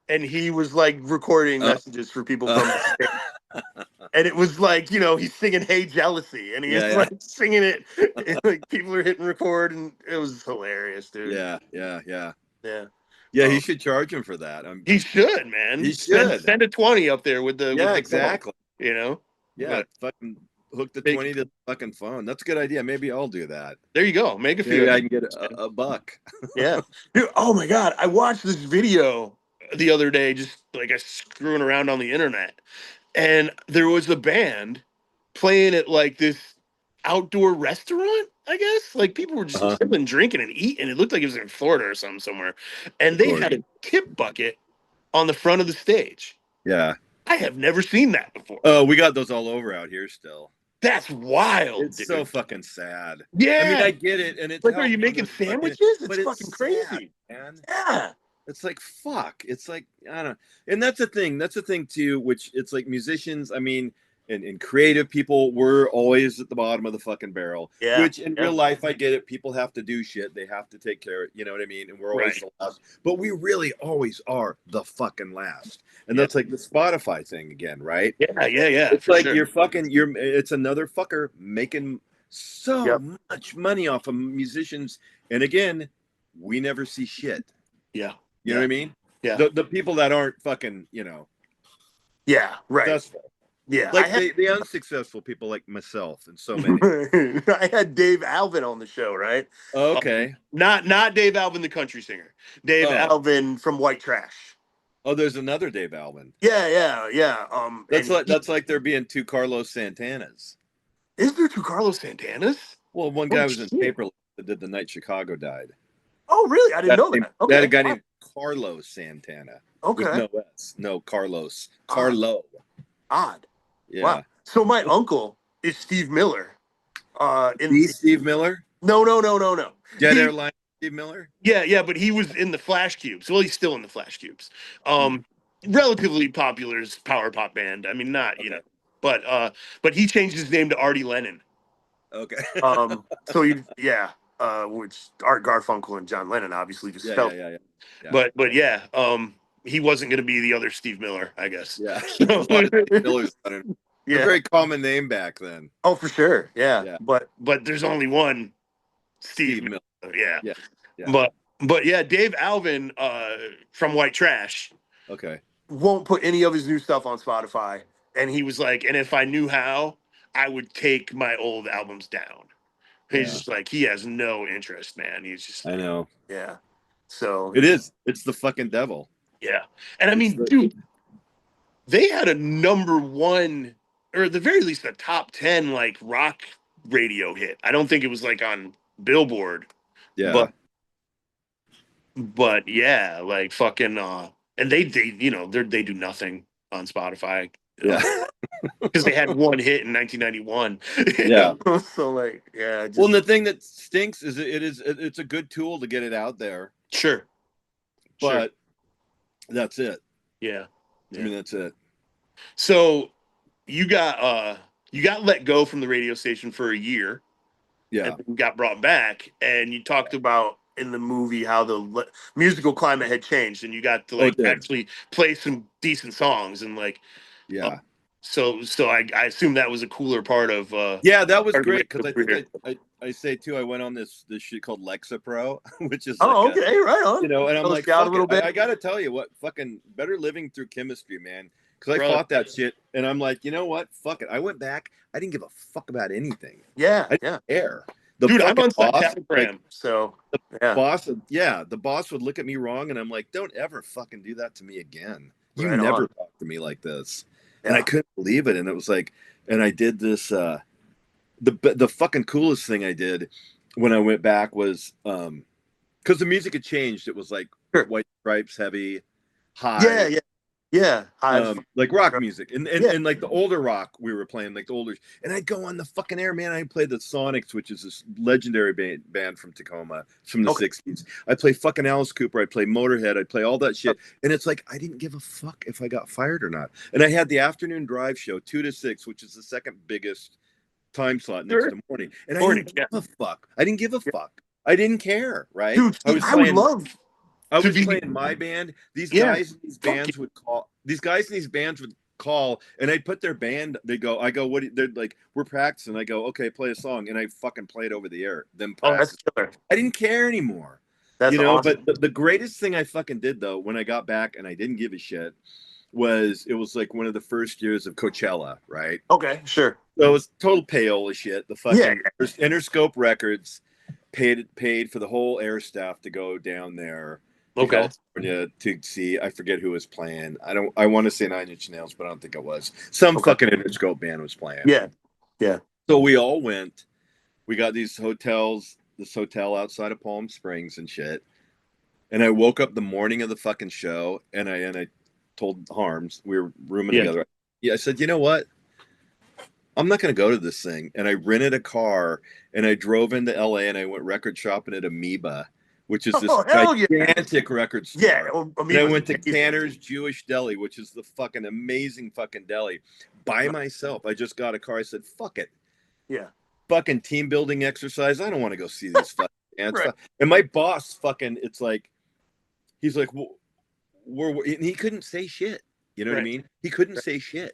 and he was like recording messages for people from the stage. And it was like, he's singing "Hey Jealousy," and he's like singing it, and like people are hitting record, and it was hilarious, dude. Yeah. Yeah. He should charge him for that. He should, man. He should. Send a 20 up there with the with the exactly. phone, Yeah, But fucking hook the 20 to the fucking phone. That's a good idea. Maybe I'll do that. there you go. Make a few. Maybe I can get a buck. Yeah. Dude, oh my God. I watched this video the other day, just like I screwing around on the internet. And there was a band playing at like this outdoor restaurant, I guess. Like people were just chilling, drinking, and eating. It looked like it was in Florida or somewhere. And they had a tip bucket on the front of the stage. Yeah. I have never seen that before. Oh, we got those all over out here still. That's wild. It's dude. so fucking sad. Yeah. I mean, I get it, and it's like, are you making sandwiches? It's fucking crazy, man. Yeah. It's like, fuck. It's like, I don't know. And that's the thing. That's the thing too, which it's like musicians, I mean, and creative people, we're always at the bottom of the fucking barrel. Yeah. Which in real life, I get it. People have to do shit. They have to take care of it. You know what I mean? And we're always the last. But we really always are the fucking last. And that's like the Spotify thing again, right? Yeah. It's like it's another fucker making so much money off of musicians. And again, we never see shit. Yeah. You know what I mean? Yeah. The people that aren't fucking, Yeah, right. successful. Yeah. Like the unsuccessful people like myself and so many. I had Dave Alvin on the show, right? Okay. Not Dave Alvin, the country singer. Dave Alvin from White Trash. Oh, there's another Dave Alvin. Yeah. That's like there being two Carlos Santanas. Is there two Carlos Santanas? Well, one Oh guy was in shit! Paper that did The Night Chicago Died. Oh really? I didn't know that. They had a Okay. guy Wow. named Carlos Santana with Okay. no S. No, Carlos. Odd. Carlo. Odd. Wow. Yeah. So my uncle is Steve Miller. In The Steve Miller? no. Jet He Airline Steve Miller? yeah, but he was in the Flash Cubes. Well, he's still in the Flash Cubes. Hmm. Relatively popular as power pop band. I mean, not Okay. but he changed his name to Artie Lennon. Okay. So which Art Garfunkel and John Lennon obviously just felt. Yeah. Yeah. But yeah, he wasn't going to be the other Steve Miller, I guess. Yeah. So, A lot of Steve Millers on it. A yeah. very common name back then. Oh, for sure. Yeah. Yeah. But there's only one Steve Steve Miller. Miller. Yeah. Yeah. Yeah. But yeah, Dave Alvin from White Trash Okay. won't put any of his new stuff on Spotify. And he was like, and if I knew how, I would take my old albums down. He's Yeah. just like, he has no interest, man. He's just I know. yeah. So It is. It's the fucking devil. yeah. And I mean, the- dude, they had a number one, or at the very least a top 10 like rock radio hit. I don't think it was like on Billboard, Yeah. but yeah, like fucking and they they do nothing on Spotify. Yeah. Because they had one hit in 1991. Yeah. So like, yeah. Well, and the thing that stinks is it's a good tool to get it out there, Sure. but that's it. Yeah. I mean, that's it. So you got let go from the radio station for a year. Yeah. And then got brought back, and you talked about in the movie how the musical climate had changed, and you got to like actually play some decent songs and like Yeah. So I assume that was a cooler part of Yeah, that was part of the great because I radio think I say too. I went on this shit called Lexapro, which is Oh, like okay, right on. and I'm Tell us like, out a fuck little it. bit. I gotta tell you what, fucking better living through chemistry, man. Because I Brother. fought that shit, and I'm like, you know what, fuck it. I went back. I didn't give a fuck about anything. Yeah, I didn't care. Dude, I'm fucking on boss, Telegram, so yeah. the boss would look at me wrong, and I'm like, don't ever fucking do that to me again. You Right never on. talk to me like this. Yeah. And I couldn't believe it. And it was like, and I did this. The fucking coolest thing I did when I went back was because the music had changed. It was like Sure. White Stripes, heavy, high. Yeah. Like rock music and like the older rock we were playing, like the older, and I'd go on the fucking air, man. I played the Sonics, which is this legendary band from Tacoma from the 60s. I play fucking Alice Cooper, I'd play Motorhead, I'd play all that shit. And it's like I didn't give a fuck if I got fired or not. And I had the afternoon drive show 2 to 6, which is the second biggest time slot next to morning. And I didn't give a fuck. I didn't give a fuck. I didn't care, right? Dude, I would love I was playing my band. These guys in these bands would call. These guys in these bands would call, and I'd put their band. I go, what? They're like, we're practicing. I go, okay, play a song, and I fucking play it over the air. Then practice. That's killer. I didn't care anymore. That's awesome. But the greatest thing I fucking did though, when I got back and I didn't give a shit, was it was like one of the first years of Coachella, right? Okay, sure. So it was total payola shit. The fucking Interscope Records paid for the whole air staff to go down there. California to see, I forget who was playing. I want to say 9 Inch Nails, but I don't think it was. Some fucking Interscope band was playing. Yeah. So we all went. We got these hotels, this hotel outside of Palm Springs and shit. And I woke up the morning of the fucking show, and I told Harms, we were rooming together. Yeah, I said, you know what? I'm not going to go to this thing. And I rented a car, and I drove into LA, and I went record shopping at Amoeba, which is this gigantic record store. Yeah. And I went to Canner's Jewish Deli, which is the fucking amazing fucking deli, by myself. I just got a car. I said, fuck it. Yeah. Fucking team building exercise. I don't want to go see these fucking bands. And my boss fucking, it's like, he's like, well, and he couldn't say shit. You know what I mean? He couldn't say shit.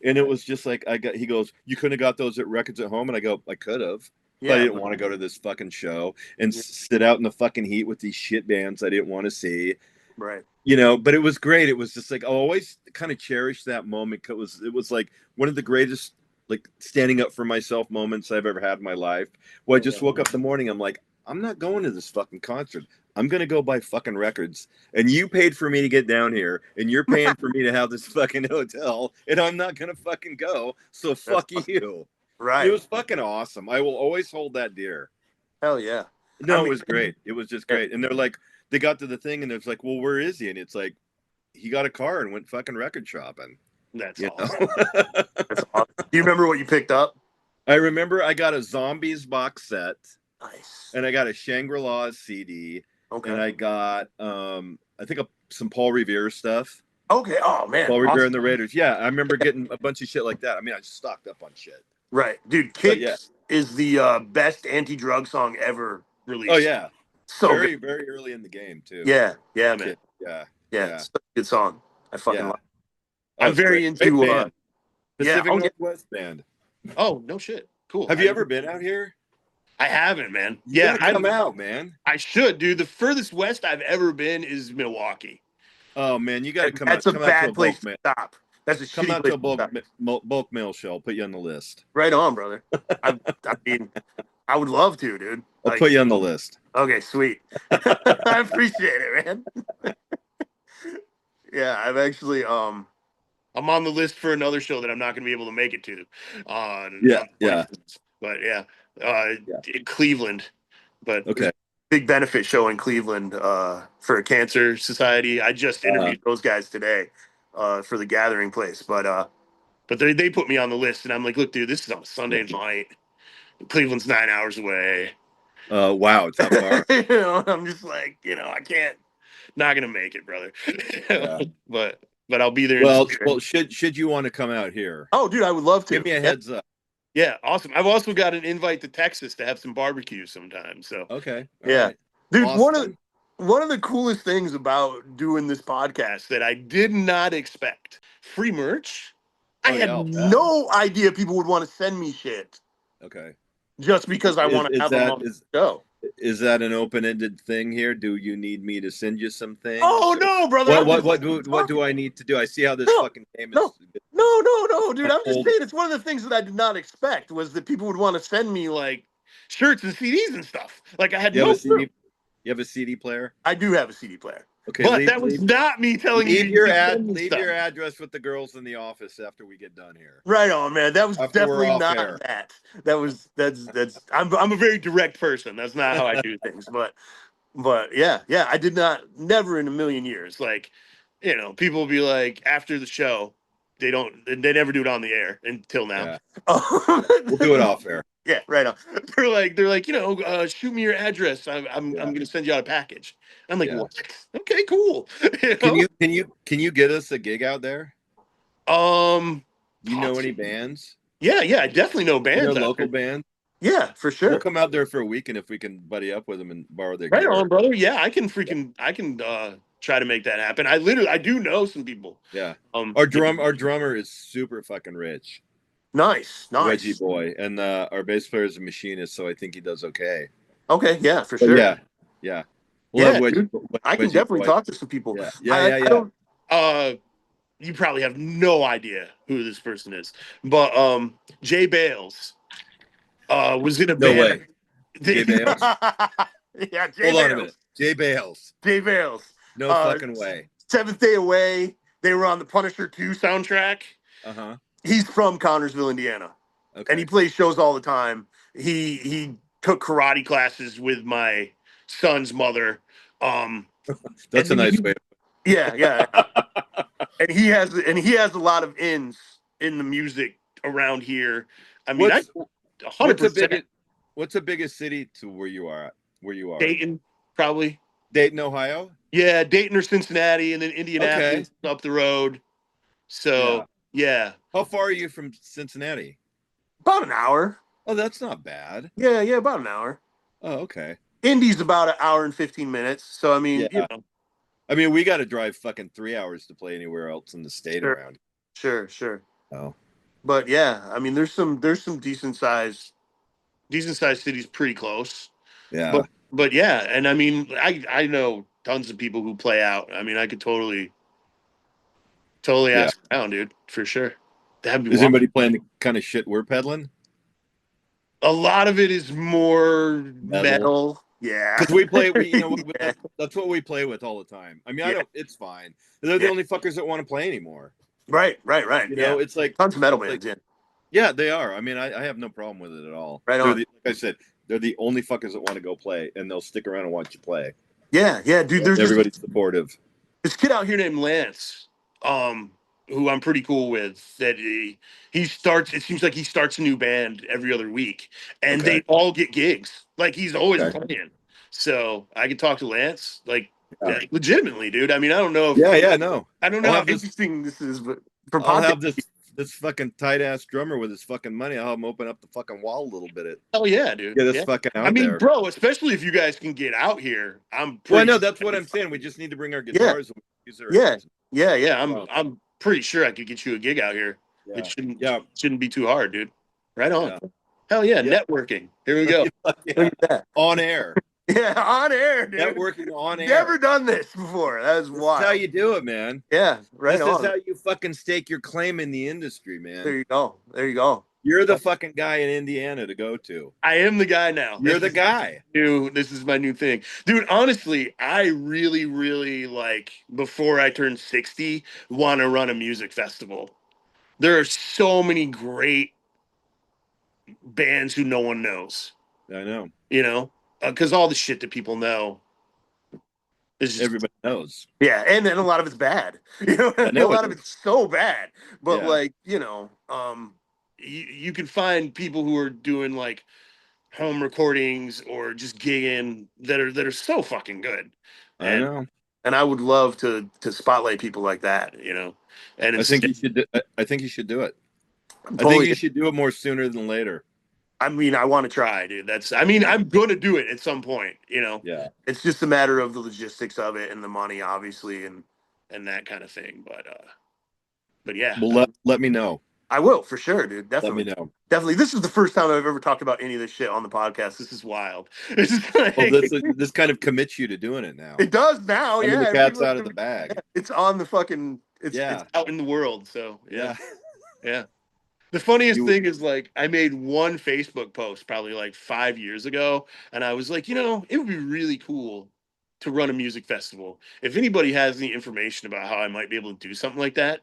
And it was just like, he goes, you couldn't have got those at Records at Home? And I go, I could have. But I didn't want to go to this fucking show and sit out in the fucking heat with these shit bands I didn't want to see. Right. But it was great. It was just like, I always kind of cherished that moment. It was like one of the greatest, like standing up for myself moments I've ever had in my life. Well, I just woke up in the morning. I'm like, I'm not going to this fucking concert. I'm gonna go buy fucking records, and you paid for me to get down here, and you're paying for me to have this fucking hotel, and I'm not gonna fucking go. So That's fuck you. It right. was fucking awesome. I will always hold that dear. Hell yeah. I No, it mean, was great. It was just great. And they're like, they got to the thing, and it's like, well, where is he? And it's like, he got a car and went fucking record shopping. that's You awesome. know. That's awesome. Do you remember what you picked up? I remember I got a Zombies box set, Nice. and I got a Shangri-La CD, Okay. and I got I think some Paul Revere stuff. Okay. Oh man. Paul Revere Awesome. and the Raiders. Yeah, I remember getting a bunch of shit like that. I mean, I stocked up on shit. Right, dude. But yeah. Kicks is the best anti-drug song ever released. Oh yeah. So very, good. very early in the game too. Yeah, man. Yeah. Yeah, Yeah. it's a good song. I fucking Yeah. love it. Oh, I'm very great. into Great band. Pacific yeah. Northwest band. Oh, no shit. Cool. Have you ever been out here? I haven't, man. You Yeah, gotta come out, man. I should, dude. The furthest west I've ever been is Milwaukee. Oh man, you gotta come That's out. a Come out to bad a place bulk to mail. stop. That's a Come shitty out to place a to stop. bulk mail show. I'll put you on the list. Right on, brother. I mean, I would love to, dude. I'll Like, put you on the list. okay, sweet. I appreciate it, man. Yeah, I've actually I'm on the list for another show that I'm not going to be able to make it to. Yeah, on yeah. But yeah, Yeah. in Cleveland. But Okay. big benefit show in Cleveland for a cancer society. I just interviewed those guys today for the Gathering place, but they put me on the list, and I'm like, look, dude, this is on a Sunday night. Cleveland's 9 hours away. Wow, it's that far. You know, I'm just like, I can't, not gonna make it, brother. Yeah. But I'll be there. Well, should you want to come out here? Oh, dude, I would love to. Give me a heads up. Yeah, awesome. I've also got an invite to Texas to have some barbecue sometime. So Okay. yeah, Right. dude. Austin? One of the coolest things about doing this podcast that I did not expect, free merch. I had no idea people would want to send me shit Okay. just because I want to have them on the show. Is that an open-ended thing here? Do you need me to send you some things? Oh no, brother! What do I need to do? I see how this fucking game is. No, dude. I'm just saying it's one of the things that I did not expect was that people would want to send me like shirts and CDs and stuff. Like I had You no have a CD, clue. you have a CD player? I do have a CD player. Okay, but that was not me telling you. Leave your address with the girls in the office after we get done here. Right on, man. That was After definitely we're not off that. That's. I'm a very direct person. That's not how I do things. But yeah. I did not. Never in a million years. Like, people will be like after the show, they never do it on the air until now. Yeah. We'll do it off air. Yeah, right on. They're like, shoot me your address. I'm gonna send you out a package. I'm like, what? Okay, cool. Can you get us a gig out there? You know any bands? Yeah, I definitely know bands. Local bands? Yeah, for sure. We'll come out there for a weekend if we can buddy up with them and borrow their gear. Right on, brother. Yeah, I can try to make that happen. I do know some people. Yeah. Our drummer is super fucking rich. Nice. Reggie boy, and our bass player is a machinist, so I think he does okay. Okay, yeah, for sure. Yeah. I can definitely talk to some people. Yeah. You probably have no idea who this person is, but Jay Bales was in a band. No way. Jay Bales. Yeah, Jay Hold Bales. on a minute. Jay Bales. No fucking way. Seventh Day Away. They were on the Punisher 2 soundtrack. Uh-huh. He's from Connorsville, Indiana. Okay. And he plays shows all the time. He took karate classes with my son's mother. That's a nice way. Yeah. and he has a lot of ins in the music around here. I mean, 100%. What's the biggest city to where you are? Dayton, probably. Dayton, Ohio? Yeah, Dayton or Cincinnati, and then Indianapolis up the road. So, yeah. How far are you from Cincinnati? About an hour. Oh, that's not bad. Yeah, about an hour. Oh, okay. Indy's about an hour and 15 minutes. So, I mean, I mean, we got to drive fucking 3 hours to play anywhere else in the state around. Sure. Oh. But yeah, I mean, there's some decent sized cities pretty close. Yeah. But yeah, and I mean, I know tons of people who play out. I mean, I could totally ask around, dude, for sure. Is anybody playing the kind of shit we're peddling? A lot of it is more metal. Yeah. Because we play, you know, Yeah. that's what we play with all the time. I mean, Yeah. it's fine. They're the Yeah. only fuckers that want to play anymore. Right. You Yeah. know, it's like, Tons of metal bands. Yeah. yeah, they are. I mean, I have no problem with it at all. Right They're on. like I said, they're the only fuckers that want to go play, and they'll stick around and watch you play. Yeah. Dude, there's Everybody's supportive. this kid out here named Lance, who I'm pretty cool with. That he starts. It seems like he starts a new band every other week, and Okay. they all get gigs. Like he's always Okay. playing. So I could talk to Lance, like, Yeah. legitimately, dude. I mean, I don't know if Yeah, no. I don't know I'll how have this- interesting this is, but for I'll podcast, have this fucking tight ass drummer with his fucking money. I'll have him open up the fucking wall a little bit. hell yeah, dude. Get us Yeah. fucking out I mean, there. bro, especially if you guys can get out here, I'm Well, pretty. no, that's what I'm saying. We just need to bring our guitars. And use their Yeah. instruments. Yeah. Wow. I'm pretty sure I could get you a gig out here. Yeah. It Yeah. shouldn't be too hard, dude. Right on. Yeah. Hell yeah, Yeah. networking. Here we go. Yeah. Look at that. On air. Yeah, on air, dude. Networking on air. Never done this before. That is This wild. is how you do it, man. Yeah, right This on. is how you fucking stake your claim in the industry, There man. you go. There you go. You're the fucking guy in Indiana to go to. I am the guy now. You're the guy. This is my new thing. Dude, honestly, I really, really, like, before I turn 60, want to run a music festival. There are so many great bands who no one knows, I know. you know, because all the shit that people know is just, Everybody knows. yeah, and a lot of it's bad. You know, I know a lot it of is. it's so bad. But Yeah. like, you know, you can find people who are doing like home recordings or just gigging that are so fucking good. I know. And I would love to spotlight people like that, you know. And I think you should. I think you should do it. I think you should do it more sooner than later. I mean, I want to try, dude. I'm going to do it at some point, you know. Yeah. It's just a matter of the logistics of it and the money, obviously, and that kind of thing. But yeah. Well, let me know. I will, for sure, dude. Definitely. Let me know. Definitely. This is the first time I've ever talked about any of this shit on the podcast. This is wild. It's just like, Well, this kind of commits you to doing it now. it does now, I mean, yeah. the cat's out of the bag. It's on the fucking. It's out in the world. So yeah. The funniest thing is, like, I made one Facebook post probably like 5 years ago, and I was like, you know, it would be really cool to run a music festival. If anybody has any information about how I might be able to do something like that,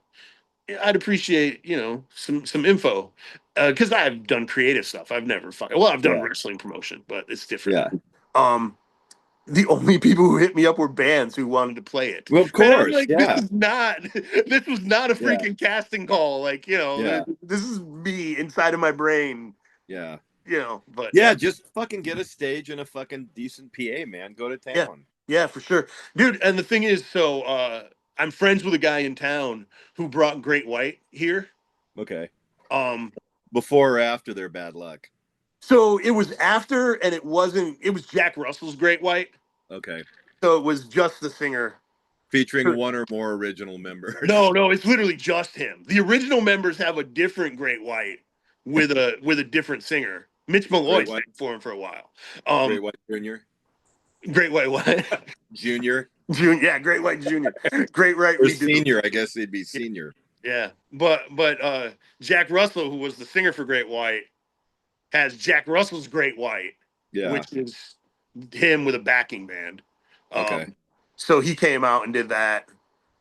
I'd appreciate, you know, some info, because I've done creative stuff. I've never I've done wrestling promotion, but it's different. Yeah. The only people who hit me up were bands who wanted to play it. Well, of course, like, yeah. This was not a freaking casting call. Like, you know, this is me inside of my brain. Yeah. You know, but yeah, just fucking get a stage and a fucking decent PA, man. Go to town. Yeah, for sure, dude. And the thing is, so I'm friends with a guy in town who brought Great White here. Okay. Before or after their bad luck? So it was after, and it was Jack Russell's Great White. Okay. So it was just the singer. Featuring one or more original members. No, it's literally just him. The original members have a different Great White with a different singer. Mitch Malloy sang for him for a while. Great White Jr. Great White what? Junior. Yeah, Great White Junior. Great White or senior, I guess he'd be senior. Yeah. But Jack Russell, who was the singer for Great White, has Jack Russell's Great White, which is him with a backing band. Okay. So he came out and did that,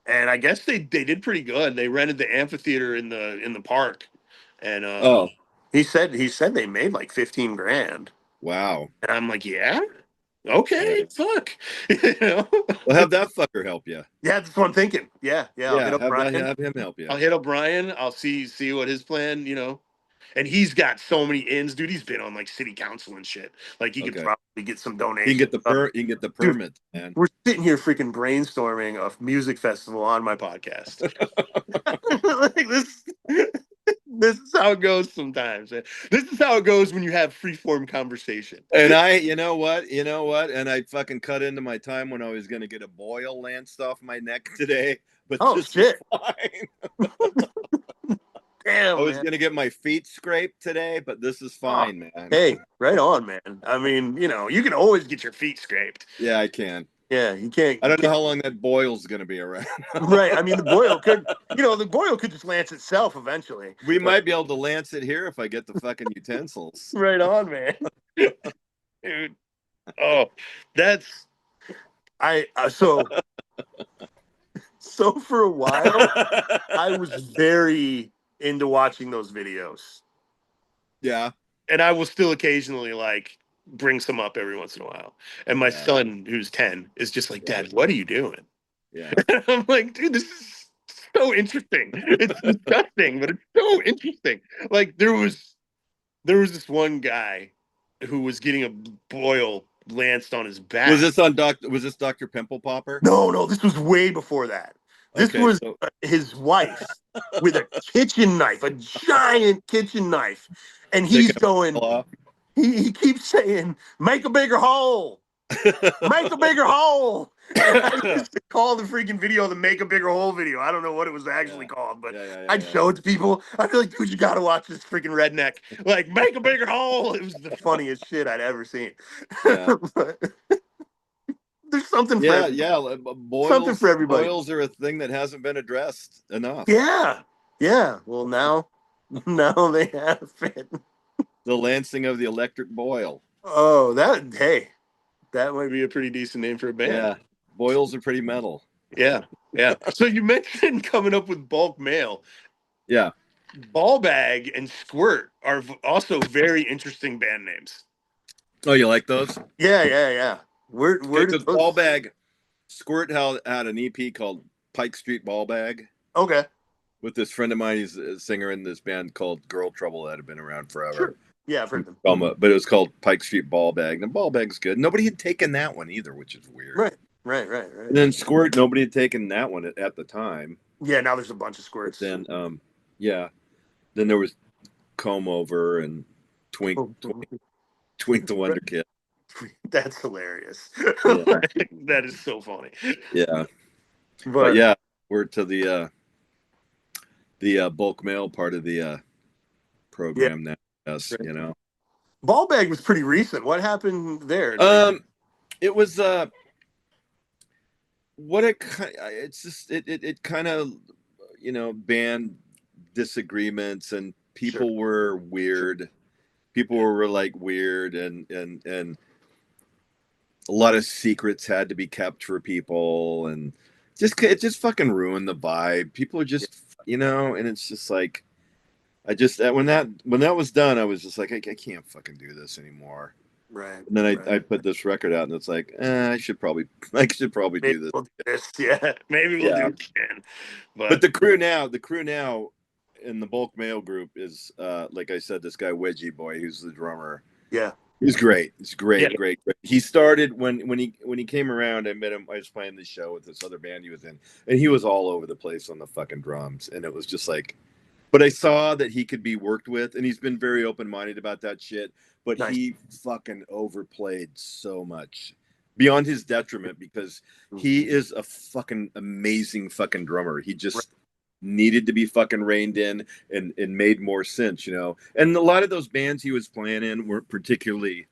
and I guess they did pretty good. They rented the amphitheater in the park, and he said they made like $15,000. Wow. And I'm like, yeah, okay, fuck. You know? Well, have that fucker help you. Yeah, that's what I'm thinking. Yeah. I'll hit up Brian. Have him help you. I'll hit up Brian. I'll see what his plan, you know. And he's got so many ins, dude. He's been on like city council and shit. Like, he could probably get some donations. He can get the permit, man. We're sitting here freaking brainstorming a music festival on my podcast. Like this is how it goes sometimes, man. This is how it goes when you have free-form conversation. And you know what? And I fucking cut into my time when I was going to get a boil lanced off my neck today. But this is fine. Damn, I was going to get my feet scraped today, but this is fine, man. Hey, right on, man. I mean, you know, you can always get your feet scraped. Yeah, I can. Yeah, you can't. I don't know how long that boil's going to be around. Right. I mean, the boil could just lance itself eventually. We might be able to lance it here if I get the fucking utensils. Right on, man. Dude. Oh, that's I so for a while I was very into watching those videos. Yeah. And I will still occasionally like bring some up every once in a while. And my Yeah. son, who's 10, is just like, Yeah. Dad, what are you doing? Yeah. I'm like, dude, this is so interesting. It's disgusting, but it's so interesting. Like there was this one guy who was getting a boil lanced on his back. Was this Dr. Pimple Popper? No, this was way before that. This Okay, was so his wife with a kitchen knife, a giant kitchen knife. And taking he's a going, off. he keeps saying, make a bigger hole. Make a bigger hole. And I used to call the freaking video the make a bigger hole video. I don't know what it was actually Yeah. called, but I'd Yeah. show it to people. I'd be like, dude, you gotta watch this freaking redneck. Like, make a bigger hole. It was the funniest shit I'd ever seen. Yeah. But there's something for Yeah, everybody. yeah. Something for everybody. Boils are a thing that hasn't been addressed enough. Yeah. Well, now they have it. The lancing of the electric boil. Oh, that might be a pretty decent name for a band. Yeah. Boils are pretty metal. Yeah. So you mentioned coming up with bulk mail. Yeah. Ball Bag and Squirt are also very interesting band names. Oh, you like those? Yeah. Where did Because those? Ball Bag, Squirt had an EP called Pike Street Ball Bag Okay. with this friend of mine. He's a singer in this band called Girl Trouble that had been around forever. Sure. Yeah, I've heard them. But it was called Pike Street Ball Bag. And Ball Bag's good. Nobody had taken that one either, which is weird. Right. And then Squirt, nobody had taken that one at the time. Yeah, now there's a bunch of Squirts. But then, yeah. Then there was Comb Over and Twink the Wonder Kid. That's hilarious. Yeah. That is so funny. Yeah. But yeah, we're to the bulk mail part of the program now. Yes, Right. you know. Ball Bag was pretty recent. What happened there? It was what it's just it kind of band disagreements, and people were weird. Sure. People were like weird, and a lot of secrets had to be kept for people, and it just fucking ruined the vibe. People are just and it's just like I just when that was done, I was just like I can't fucking do this anymore. Right. And then I put this record out, and it's like I should probably do this. We'll do this. Yeah, maybe we'll do it again. But the crew now in the bulk mail group is like I said, this guy Wedgie Boy, who's the drummer. Yeah. He's great. He's great, Yeah. great. He started when he came around. I met him. I was playing this show with this other band he was in, and he was all over the place on the fucking drums. And it was just like, but I saw that he could be worked with, and he's been very open minded about that shit. But Nice. he fucking overplayed so much, beyond his detriment, because he is a fucking amazing fucking drummer. He just needed to be fucking reined in and made more sense, And a lot of those bands he was playing in weren't particularly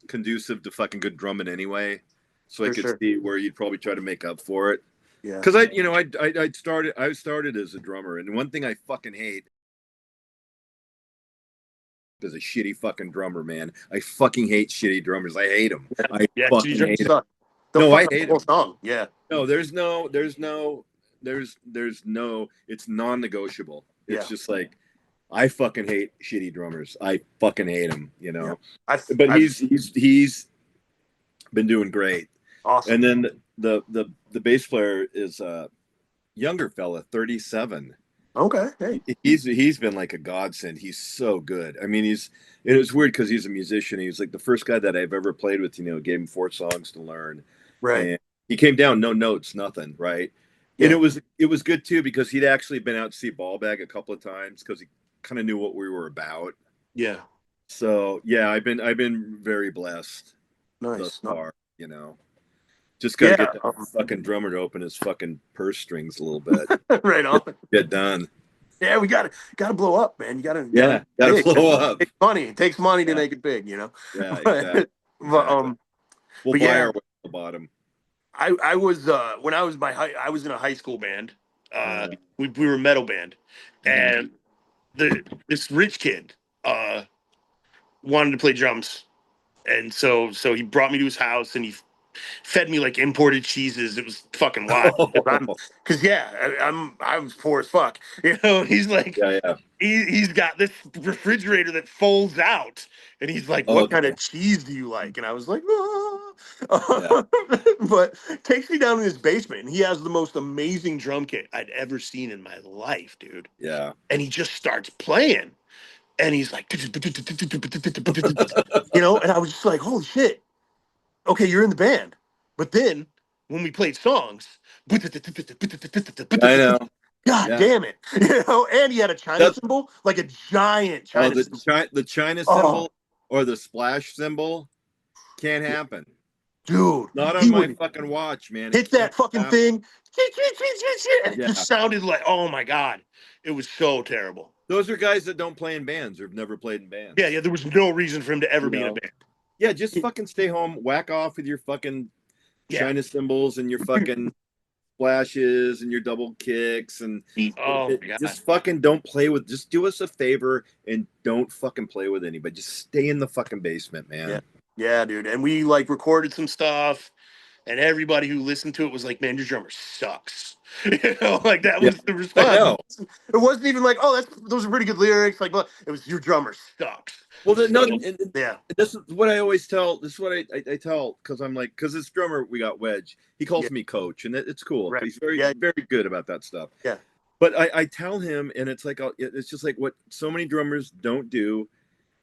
conducive to fucking good drumming anyway. So I could see where you'd probably try to make up for it. Yeah. Because I started as a drummer, and one thing I fucking hate is a shitty fucking drummer, man. I fucking hate shitty drummers. I hate them. I fucking hate them. No, I hate them. Song. Yeah. No, there's no, it's non-negotiable. It's just like, I fucking hate shitty drummers. I fucking hate them, Yeah. But he's been doing great. Awesome. And then the bass player is a younger fella, 37. Okay. Hey. He's been like a godsend. He's so good. I mean, it was weird because he's a musician. He's like the first guy that I've ever played with, gave him 4 songs to learn. Right. And he came down, no notes, nothing, right? Yeah. And it was good too, because he'd actually been out to see Ball Bag a couple of times because he kind of knew what we were about. Yeah. So yeah, I've been very blessed thus far, Just gotta get that fucking drummer to open his fucking purse strings a little bit. Right on. Get done. Yeah, we gotta blow up, man. You gotta blow up. It's money. It takes money to make it big, Yeah, exactly. But we'll buy our way to the bottom. I was when I was I was in a high school band. We were a metal band, and this rich kid wanted to play drums, and so he brought me to his house and he fed me like imported cheeses. It was fucking wild. Because yeah, I was poor as fuck. You know, he's like, Yeah, yeah. he's got this refrigerator that folds out, and he's like, "What kind Okay. of cheese do you like?" And I was like, Yeah. but takes me down in his basement, and he has the most amazing drum kit I'd ever seen in my life, dude. Yeah. And he just starts playing, and he's like, you know, and I was just like, "Holy shit!" Okay, you're in the band. But then when we played songs, God I know. Yeah. damn it. You know, and he had a China That's symbol, like a giant oh China symbol. the China Oh, symbol or the splash symbol can't happen. dude. Not on He my would fucking watch, man. It hit can't that fucking happen. thing. And it just Yeah. sounded like, oh my God. It was so terrible. Those are guys that don't play in bands or have never played in Yeah, bands. yeah. There was no reason for him to ever You be in a know? band. Yeah, just fucking stay home, whack off with your fucking Yeah. China symbols and your fucking splashes and your double kicks and Oh my God. just fucking don't play with. Just do us a favor and don't fucking play with anybody. Just stay in the fucking basement, man. Yeah. Yeah, dude. And we like recorded some stuff. And everybody who listened to it was like, "Man, your drummer sucks." You know, like that Yeah, was the I response. know. It wasn't even like, "Oh, those are pretty good lyrics." Like, well, it was, "Your drummer sucks." Well, no, So, and yeah, this is what I always tell. This is what I tell because I'm like, because this drummer we got Wedge, he yeah, calls me coach, and it's cool. right, He's very yeah, very good about that stuff. yeah, But I tell him, and it's like it's just like what so many drummers don't do.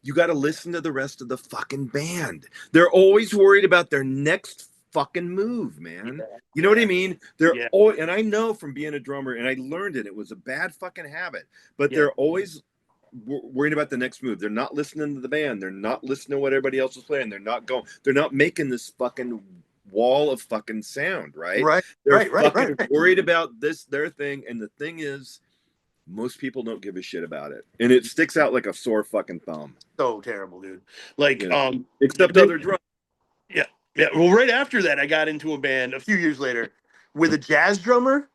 You got to listen to the rest of the fucking band. They're always worried about their next fucking move, man. yeah, You know what I mean? They're yeah, always, and I know from being a drummer, and I learned it. It was a bad fucking habit, but yeah, they're always worried about the next move. They're not listening to the band. They're not listening to what everybody else is playing. They're not going. They're not making this fucking wall of fucking sound, right? right, They're right, right, right, fucking right. worried about this their thing, and the thing is most people don't give a shit about it, and it sticks out like a sore fucking thumb. So terrible, dude. Like, You know, except they, other drummers. yeah, yeah. Well, right after that, I got into a band a few years later with a jazz drummer.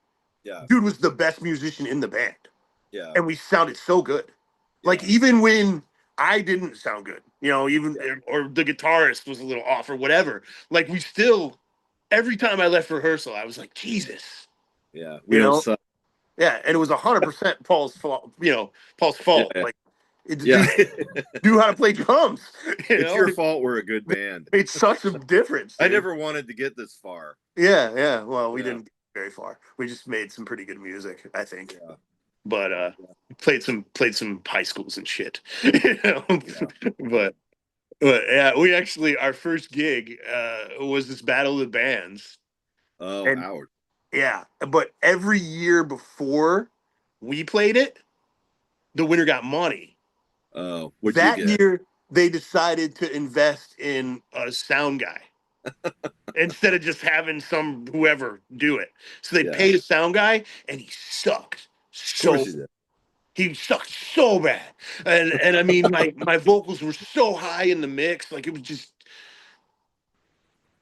Yeah, Dude was the best musician in the band, yeah, and we sounded so good. Like, yeah, even when I didn't sound good, you know, even yeah, or the guitarist was a little off or whatever, like we still, every time I left rehearsal, I was like, Jesus, yeah. We you don't know? suck. Yeah, and it was 100% Paul's fault, you know, Paul's Yeah, fault. yeah. Like, it, Yeah. dude knew how to play drums, you It's know? your fault we're a good band. Made such a difference, I dude. never wanted to get this far. Yeah, yeah. Well, we Yeah, didn't get very far. We just made some pretty good music, I think. yeah, But played some high schools and shit. You know? yeah. but But yeah, we actually our first gig was this battle of the bands, Oh, and ouch. yeah, but every year before we played it, the winner got money. Oh, what'd you That get? year, they decided to invest in a sound guy instead of just having some whoever do it. So they Yeah, paid a sound guy, and he sucked of course so. you did. He sucked so bad, and I mean my vocals were so high in the mix, like it was just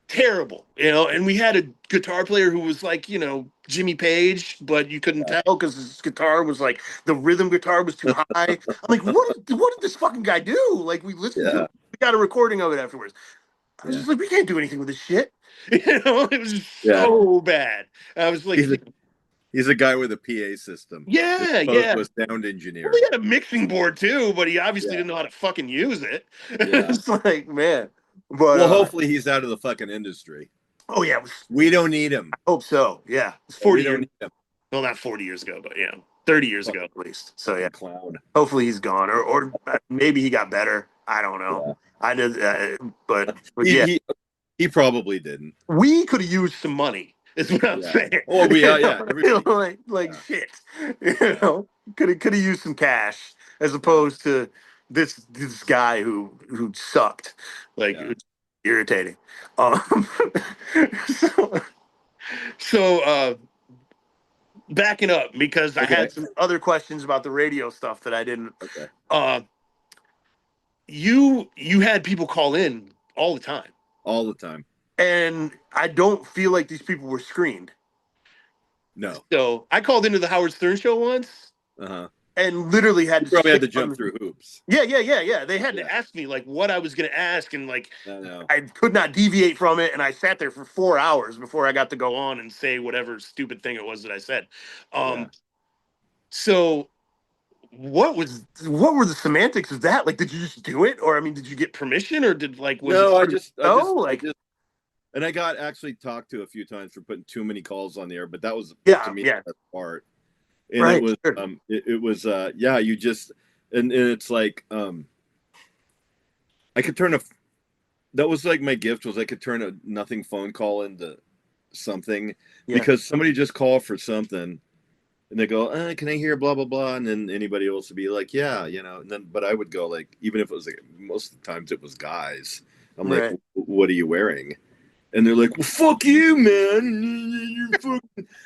terrible, you know. And we had a guitar player who was like, you know, Jimmy Page, but you couldn't Yeah, tell because his guitar was like the rhythm guitar was too high. I'm like, what did this fucking guy do? Like, we listened to yeah, it, we got a recording of it afterwards. I was yeah, just like, we can't do anything with this shit. You know, it was just yeah. so bad. I was like, He's a he's a guy with a PA system as yeah, opposed yeah. to a sound Well, engineer. he had a mixing board too, but he obviously Yeah, didn't know how to fucking use it. yeah. It's like, man. But Well, hopefully he's out of the fucking industry. oh yeah, it was, We don't need him. I hope so. Yeah, it's We 40 don't years. need him. Well, not 40 years ago, but yeah, 30 years ago Fucking, at least. So yeah, fucking clown. hopefully he's gone, or maybe he got better. I don't know. Yeah. I did, but He yeah, he he probably didn't. we could have used some money. Is what I'm Yeah. saying. Oh, we are. Yeah. You know, Everybody. like Yeah. shit. You Yeah. know, could have used some cash as Yeah. opposed to this guy who sucked. Like, it Yeah. was irritating. Um, so, so backing up because I Okay. had some other questions about the radio stuff that I didn't. Okay. Uh, you had people call in all the time, All the time. and I don't feel like these people were screened. No. So I called into the Howard Stern show once, Uh huh. and literally had You to probably had to sit jump on. through hoops. Yeah. They had Yeah. to ask me like what I was gonna ask, and like I know. I could not deviate from it, and I sat there for 4 hours before I got to go on and say whatever stupid thing it was that I said. Yeah. So what were the semantics of that? Like, did you just do it, or I mean, did you get permission, or did like was it No, part of the show? Like, and I got actually talked to a few times for putting too many calls on the air, but that was to yeah, me yeah, the best part. And it right, was sure. it was yeah, you just and it's like I could turn a that was like my gift was I could turn a nothing phone call into something Yeah, because somebody just called for something and they go, can I hear blah blah blah, and then anybody else would be like, yeah, and then but I would go like, even if it was like most of the times it was guys, I'm like, right, what are you wearing? And they're like, well, fuck you, man.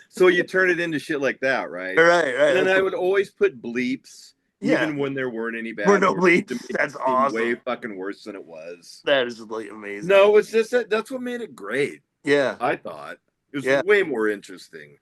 So you turn it into shit like that, right? right. And then That's, I would always put bleeps, yeah, even when there weren't any we're bad no words, to bleeps. make That's it seem way awesome. fucking worse than it was. That is like amazing. No, it's just that's what made it great. Yeah, I thought it was yeah. way more interesting.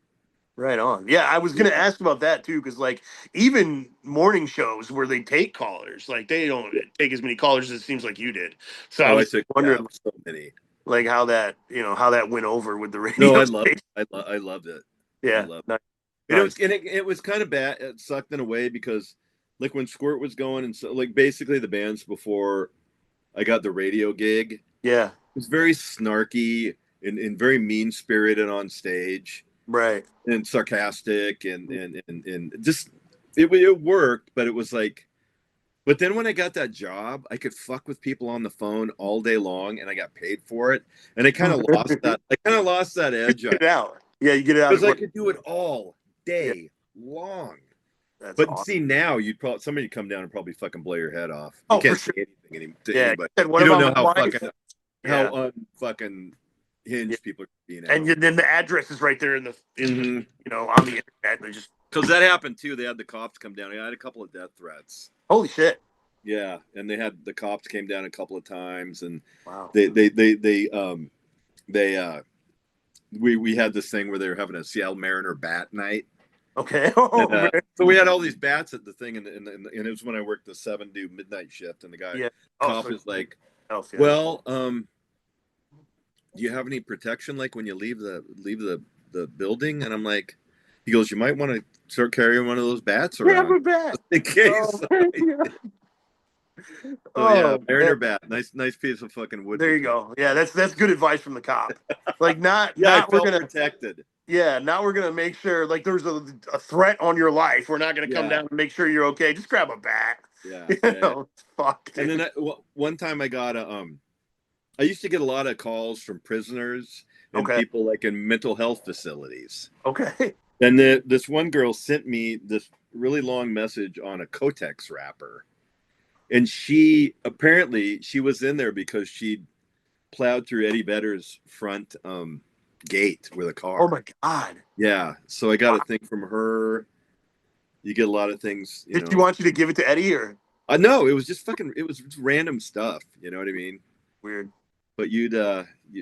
Right on. Yeah, I was gonna Yeah. ask about that too, because like even morning shows where they take callers, like they don't take as many callers as it seems like you did. So I Oh, I was took wondering so many. like how that how that went over with the No, radio I loved station. it. I loved it. I Yeah, loved nice, it. And it nice. was it was kind of bad. It sucked in a way because like when Squirt was going and so like basically the bands before I got the radio gig, it Yeah, was very snarky and very mean spirited on stage right. and sarcastic and just it worked, but it was like. But then when I got that job, I could fuck with people on the phone all day long, and I got paid for it. And I kind of lost that. I kind of lost that edge Get it out. Yeah, you get it out because I quick. could do it all Yeah, day long. that's But awesome. see, now you'd probably somebody come down and probably fucking blow your head off. You Oh, for can't say sure. anything to Yeah. You anybody. said, what You don't about know my how wife? fucking Yeah. unfucking Yeah. hinged people are being And now. then the address is right there in the Mm-hmm. on the internet. They just Because that happened too. They had the cops come down. I had a couple of death threats. holy shit. Yeah, and they had the cops came down a couple of times, and Wow. they we had this thing where they were having a Seattle Mariner bat night. Okay. Oh, And, man. so we had all these bats at the thing, and it was when I worked the 7 to midnight shift, and the guy Yeah. cop So is like, else, yeah. well, do you have any protection like when you leave the building? And I'm like, he goes, you might want to start carrying one of those bats Yeah, around we're back. in case. Oh, So yeah, oh, Mariner man. bat, nice piece of fucking wood. There you go. Yeah, that's good advice from the cop. Like Yeah, I we're felt gonna protected. now we're gonna make sure like there's a threat on your life. We're not gonna come Yeah, down and make sure you're okay. Just grab a bat. yeah, You yeah. know, fuck. And Dude. then one time I got I used to get a lot of calls from prisoners and Okay. people like in mental health facilities. Okay. And this one girl sent me this really long message on a Kotex wrapper. And she was in there because she plowed through Eddie Vedder's front gate with a car. Oh my god. Yeah. So I got a thing from her. You get a lot of things, Did she want you to give it to Eddie or No, it was just it was just random stuff. You know what I mean? weird? But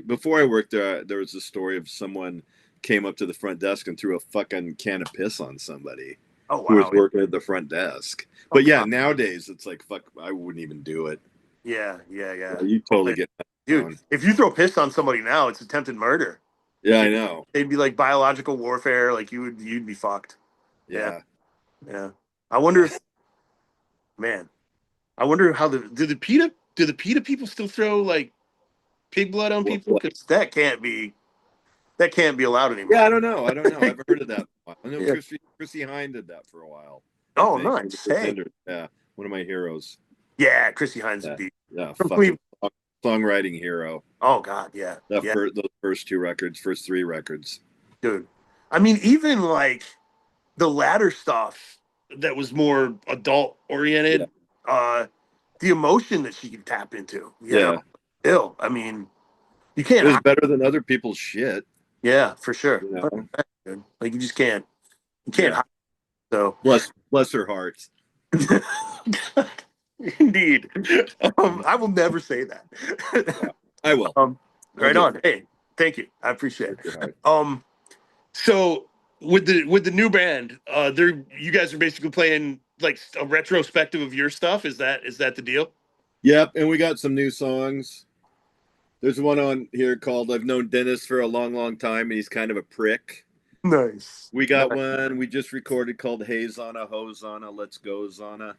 before I worked there, there was a story of someone came up to the front desk and threw a fucking can of piss on somebody Oh who was wow. working at the front desk. Oh, But yeah, God. nowadays it's like, fuck, I wouldn't even do it. Yeah. You totally get Dude, down. if you throw piss on somebody now, it's attempted murder. Yeah, I know. It'd be like biological warfare. Like you'd be fucked. Yeah. Yeah. I wonder if, man, I wonder how do the PETA people still throw like pig blood on people? Because that can't be allowed anymore. Yeah, I don't know. I've heard of that. I know Yeah. Chrissy Hine did that for a while. Oh, I think. nice. Hey. Yeah, one of my heroes. Yeah, Chrissy Hines would be. Yeah, Complete- fucking songwriting hero. Oh God, yeah. Those first three records. Dude. I mean, even like the latter stuff that was more adult oriented, the emotion that she could tap into. Ill. I mean, you can't. It was better than other people's shit. Yeah, for sure. You know? Like you just can't. You can't. Hide. So bless her heart. Indeed. I will never say that. Yeah, I will. Right on. Hey, thank you. I appreciate it. So with the new band, you guys are basically playing like a retrospective of your stuff? Is that the deal? Yep, and we got some new songs. There's one on here called "I've Known Dennis for a Long, Long Time, and He's Kind of a Prick." Nice. We got one we just recorded called "Haze on a Hose on a Let's Goes on a."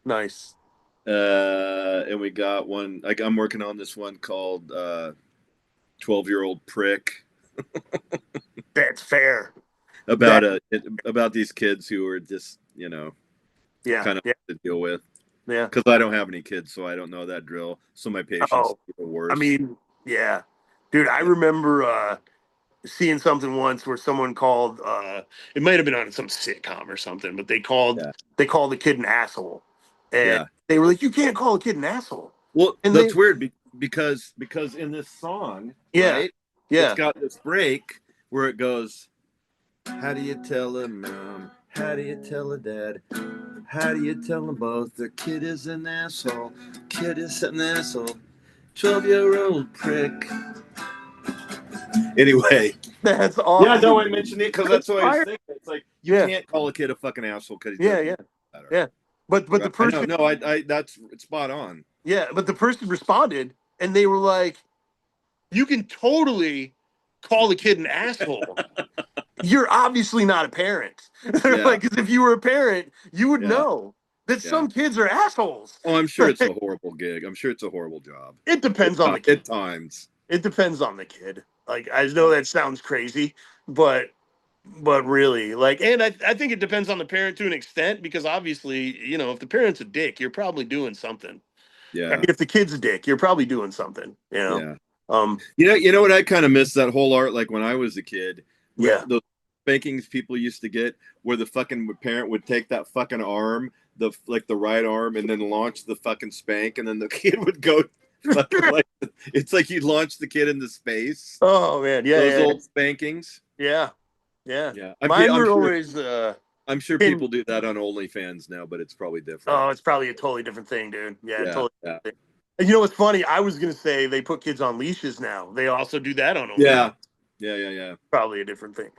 Nice. And we got one. Like I'm working on this one called "12-Year-Old Prick." That's fair. About about these kids who are just Yeah. kind of Yeah. to deal with. Yeah. Because I don't have any kids, so I don't know that drill. So my patience is even worse. I mean, yeah, dude. I remember seeing something once where someone called. It might have been on some sitcom or something, but they called the kid an asshole, and they were like, "You can't call a kid an asshole." Well, and that's weird because in this song, right? Yeah. It's got this break where it goes, "How do you tell a mom? How do you tell a dad? How do you tell them both? Their kid is an asshole. Kid is an asshole. 12-year-old prick." Anyway. That's awesome. Yeah, no, I mentioned it because that's what I was thinking. It's like you can't call a kid a fucking asshole because he doesn't. Yeah. But right? the person, I that's spot on. Yeah, but the person responded, and they were like, "You can totally call the kid an asshole. You're obviously not a parent." Like, because if you were a parent, you would know that some kids are assholes. Oh, I'm sure it's a horrible gig. I'm sure it's a horrible job. It depends on the kid. At times. It depends on the kid. Like, I know that sounds crazy, but really, like, and I think it depends on the parent to an extent, because obviously, if the parent's a dick, you're probably doing something. Yeah. I mean, if the kid's a dick, you're probably doing something. Yeah. You know what I kind of miss that whole art, like when I was a kid. Yeah. The spankings people used to get, where the fucking parent would take that fucking arm, the right arm, and then launch the fucking spank, and then the kid would go fucking like, it's like you launch the kid into space. Oh man, yeah, those old spankings. Yeah. I'm were sure, always. I'm sure people do that on OnlyFans now, but it's probably different. Oh, it's probably a totally different thing, dude. Yeah, totally. Yeah. And you know what's funny? I was gonna say they put kids on leashes now. They also do that on OnlyFans. Yeah. Probably a different thing.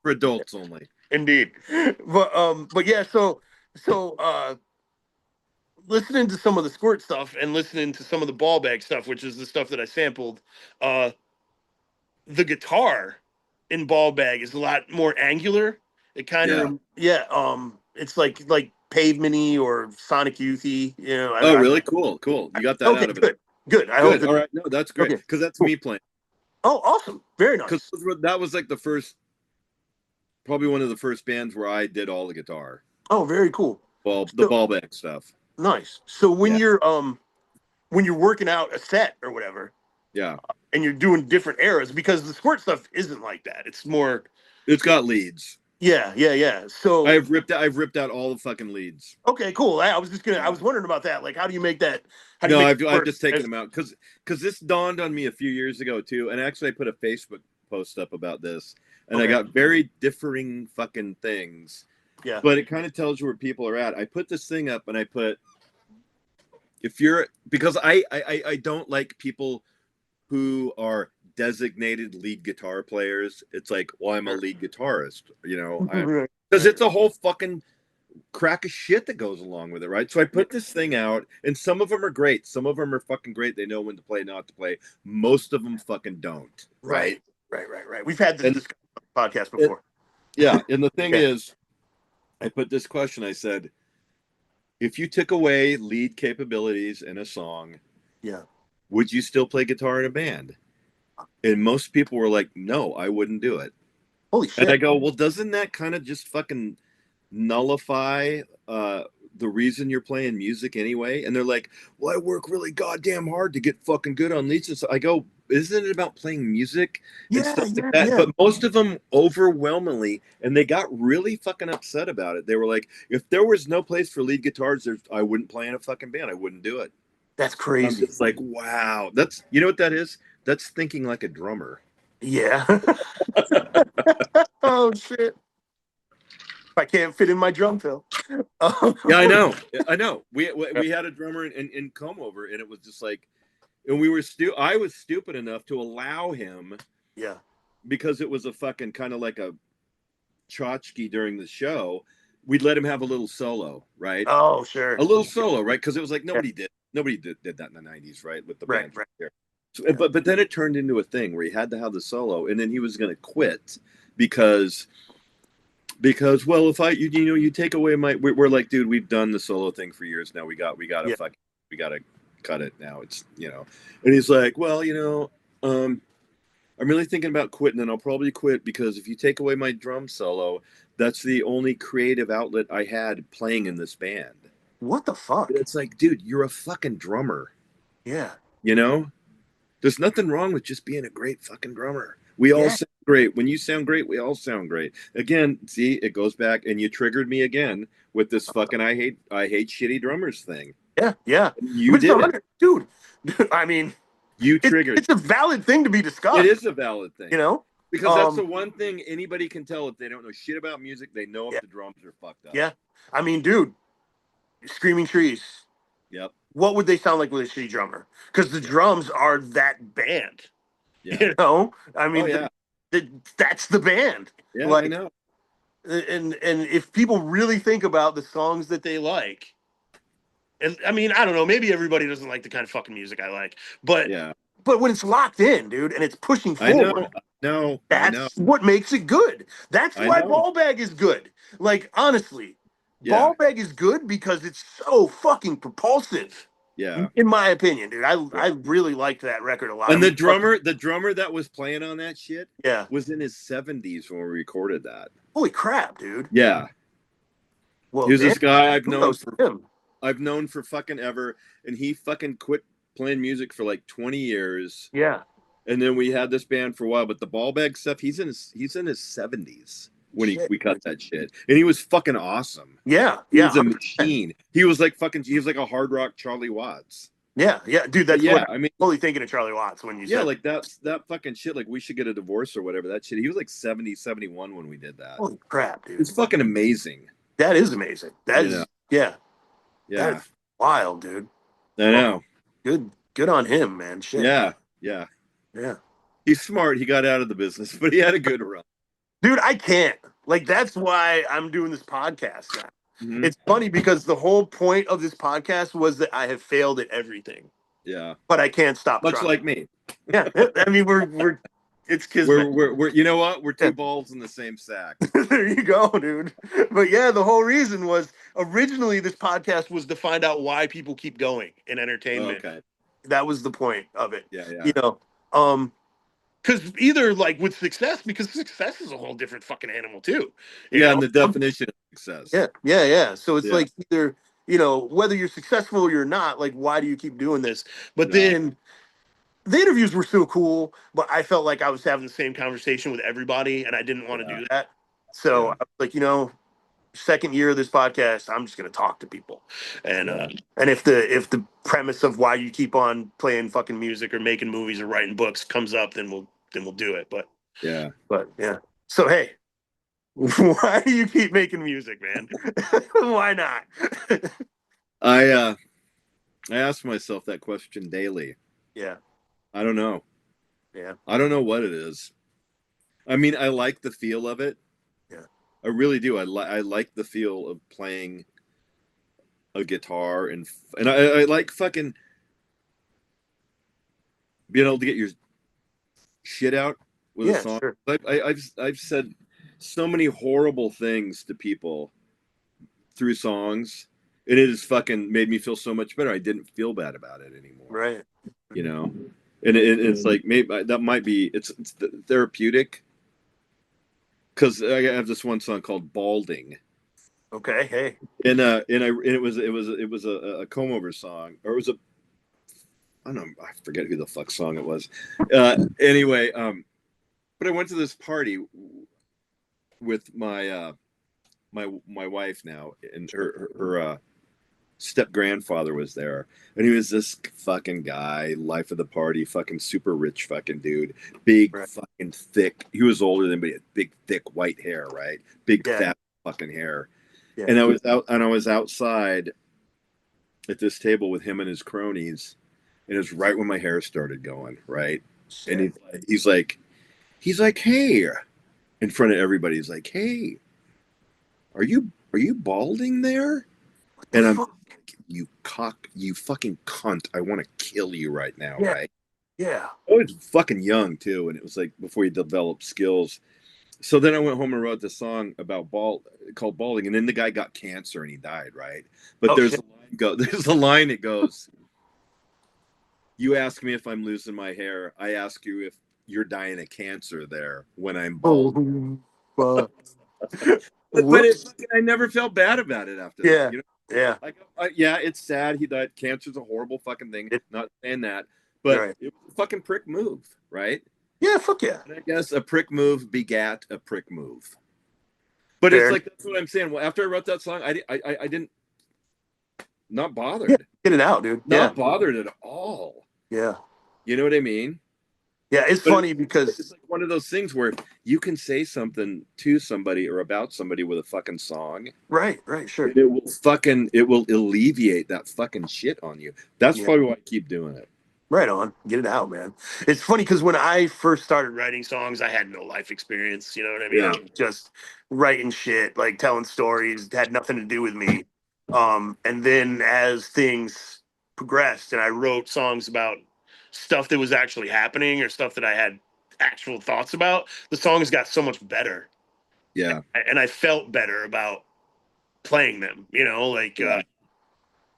For adults only. Indeed. But yeah, so listening to some of the squirt stuff and listening to some of the ball bag stuff, which is the stuff that I sampled, the guitar in ball bag is a lot more angular. It kind of it's like pavement-y or Sonic Youth-y, really? Cool. You got that out of it. Good. All right. No, that's great. Because that's me playing. Oh, awesome. Very nice. Because that was like probably one of the first bands where I did all the guitar. Oh, very cool. Well, the ball bag stuff. Nice. So when you're working out a set or whatever, and you're doing different eras, because the squirt stuff isn't like that. It's more. It's got leads. Yeah. So I've ripped out all the fucking leads. Okay, cool. I was wondering about that. Like, how do you make that? I've just taken them out because this dawned on me a few years ago too. And actually, I put a Facebook post up about this, and I got very differing fucking things. Yeah. But it kind of tells you where people are at. I put this thing up, and I put, because I don't like people who are designated lead guitar players. It's like, well, I'm a lead guitarist, because it's a whole fucking crack of shit that goes along with it, right? So I put this thing out, and some of them are great. Some of them are fucking great. They know when to play, not to play. Most of them fucking don't. Right. We've had this discussion on the podcast before. And the thing is, I put this question. I said, if you took away lead capabilities in a song, would you still play guitar in a band? And most people were like, no, I wouldn't do it. Holy shit. And I go, well, doesn't that kind of just fucking nullify the reason you're playing music anyway? And they're like, well, I work really goddamn hard to get fucking good on leads. And so I go, isn't it about playing music and stuff like that? But most of them overwhelmingly, and they got really fucking upset about it. They were like, if there was no place for lead guitars, I wouldn't play in a fucking band. I wouldn't do it. That's crazy. It's like, wow. That's, you know what that is? That's thinking like a drummer. Yeah. Oh shit. I can't fit in my drum fill. Yeah, I know. We had a drummer in come over, and it was just like, and I was stupid enough to allow him. Yeah. Because it was a fucking kind of like a tchotchke during the show. we'd let him have a little solo, right? Oh, A sure. little solo, right? Because it was like Yeah. nobody did that in the '90s, right? With the Right, band right. there. So, Yeah. but then it turned into a thing where he had to have the solo, and then he was going to quit because well, if you take away my, we're like, dude, we've done the solo thing for years now. Yeah. We got to cut it now. It's and he's like, well, I'm really thinking about quitting, and I'll probably quit because if you take away my drum solo, that's the only creative outlet I had playing in this band. What the fuck? It's like, dude, you're a fucking drummer. Yeah. You know, there's nothing wrong with just being a great fucking drummer. We all Yeah. sound great. When you sound great, we all sound great. Again, see, it goes back, and you triggered me again with this fucking I hate shitty drummers thing. Yeah. Yeah. You But it's did it. 100, dude. I mean, You triggered. it's a valid thing to be It discussed. is a valid thing. You know? Because that's the one thing anybody can tell if they don't know shit about music. They know if Yeah. the drums are fucked up. Yeah. I mean, dude, Screaming Trees. Yep. What would they sound like with a shitty drummer? Because the drums are that band. Yeah. You know? I mean, Oh yeah. that's the band. Yeah, Like, I know. And if people really think about the songs that they like, and I mean, I don't know, maybe everybody doesn't like the kind of fucking music I like, but Yeah. but when it's locked in, dude, and it's pushing I know. forward, I that's know. what makes it good. That's I why know. Ball Bag is good. Like, honestly, Yeah. Ball Bag is good because it's so fucking propulsive. Yeah. In my opinion, dude, I really liked that record a lot. And I mean, the drummer that was playing on that shit yeah, was in his 70s when we recorded that. holy crap, dude. Yeah. Well, Here's this guy kudos to him. I've known for fucking ever, and he fucking quit playing music for like 20 years. Yeah. And then we had this band for a while, but the ball bag stuff, he's in his 70s when we cut that shit. And he was fucking awesome. Yeah. He Yeah. was a machine. He was like a hard rock Charlie Watts. Yeah, yeah, dude. That's yeah, what I mean, totally thinking of Charlie Watts when you said like that fucking shit. Like, we should get a divorce or whatever. That shit. He was like 70, 71 when we did that. holy crap, dude. It's fucking amazing. That is amazing. That is yeah. Yeah. That's wild, dude. I know. Good on him, man. Shit. Yeah. Yeah. He's smart. He got out of the business, but he had a good run. Dude, I can't. Like, that's why I'm doing this podcast now. Mm-hmm. It's funny because the whole point of this podcast was that I have failed at everything. Yeah. But I can't stop Much trying. like me. Yeah. I mean, we're it's kismet. We're you know what? We're two balls in the same sack. There you go, dude. But yeah, the whole reason was originally this podcast was to find out why people keep going in entertainment. Okay. That was the point of it. Yeah. You know, because either like with success, because success is a whole different fucking animal too. You know? And the definition of success. Yeah. So it's like either, whether you're successful or you're not, like, why do you keep doing this? But then the interviews were so cool, but I felt like I was having the same conversation with everybody and I didn't want to do that. So I was like, second year of this podcast, I'm just gonna talk to people, and if the premise of why you keep on playing fucking music or making movies or writing books comes up, then we'll do it. But yeah. So hey, why do you keep making music, man? Why not? I ask myself that question daily. Yeah. I don't know. Yeah. I don't know what it is. I mean, I like the feel of it. I really do. I like the feel of playing a guitar and I like fucking being able to get your shit out with a song. Sure. I've said so many horrible things to people through songs, and it has fucking made me feel so much better. I didn't feel bad about it anymore. Right. And it's like maybe that might be it's therapeutic. Because I have this one song called "Balding." Okay, hey. And it was a comb over song, or it was I don't know, I forget who the fuck song it was. Anyway, but I went to this party with my my wife now, and her step grandfather was there, and he was this fucking guy, life of the party, fucking super rich fucking dude, big fucking thick. He was older than me, but he had big thick white hair, right? Big fat fucking hair. Yeah. And I was outside at this table with him and his cronies, and it was right when my hair started going, right? Shit. And he's like, hey, in front of everybody, he's like, hey, are you are you balding there? What the And I'm fuck? you fucking cunt. I want to kill you right now, Yeah, right? yeah. I was fucking young too, and it was like before you develop skills. So then I went home and wrote this song about called balding, and then the guy got cancer and he died, right? But Oh shit. there's a line that goes, "You ask me if I'm losing my hair. I ask you if you're dying of cancer there when I'm bald." Oh, fuck. But Whoops. I never felt bad about it after that. Yeah, You know, yeah. like yeah, it's sad he died. Cancer's a horrible fucking thing. It, Not saying that, you're but right. it was a fucking prick move, right? Yeah, fuck yeah. And I guess a prick move begat a prick move. But it's Fair. like that's what I'm saying. Well, after I wrote that song, I didn't not Yeah, bothered, get it out, dude. Yeah, not bothered at all. yeah, You know what I mean? yeah. It's But funny it's because like one of those things where you can say something to somebody or about somebody with a fucking song, right, right, sure. and it will alleviate that fucking shit on you. That's Yeah. probably why I keep doing it. Right on. Get it out, man. It's funny because when I first started writing songs, I had no life experience. You know what I mean? I Yeah, was just writing shit, like telling stories, had nothing to do with me. And then as things progressed and I wrote songs about stuff that was actually happening or stuff that I had actual thoughts about, the songs got so much better. yeah, And I felt better about playing them, yeah,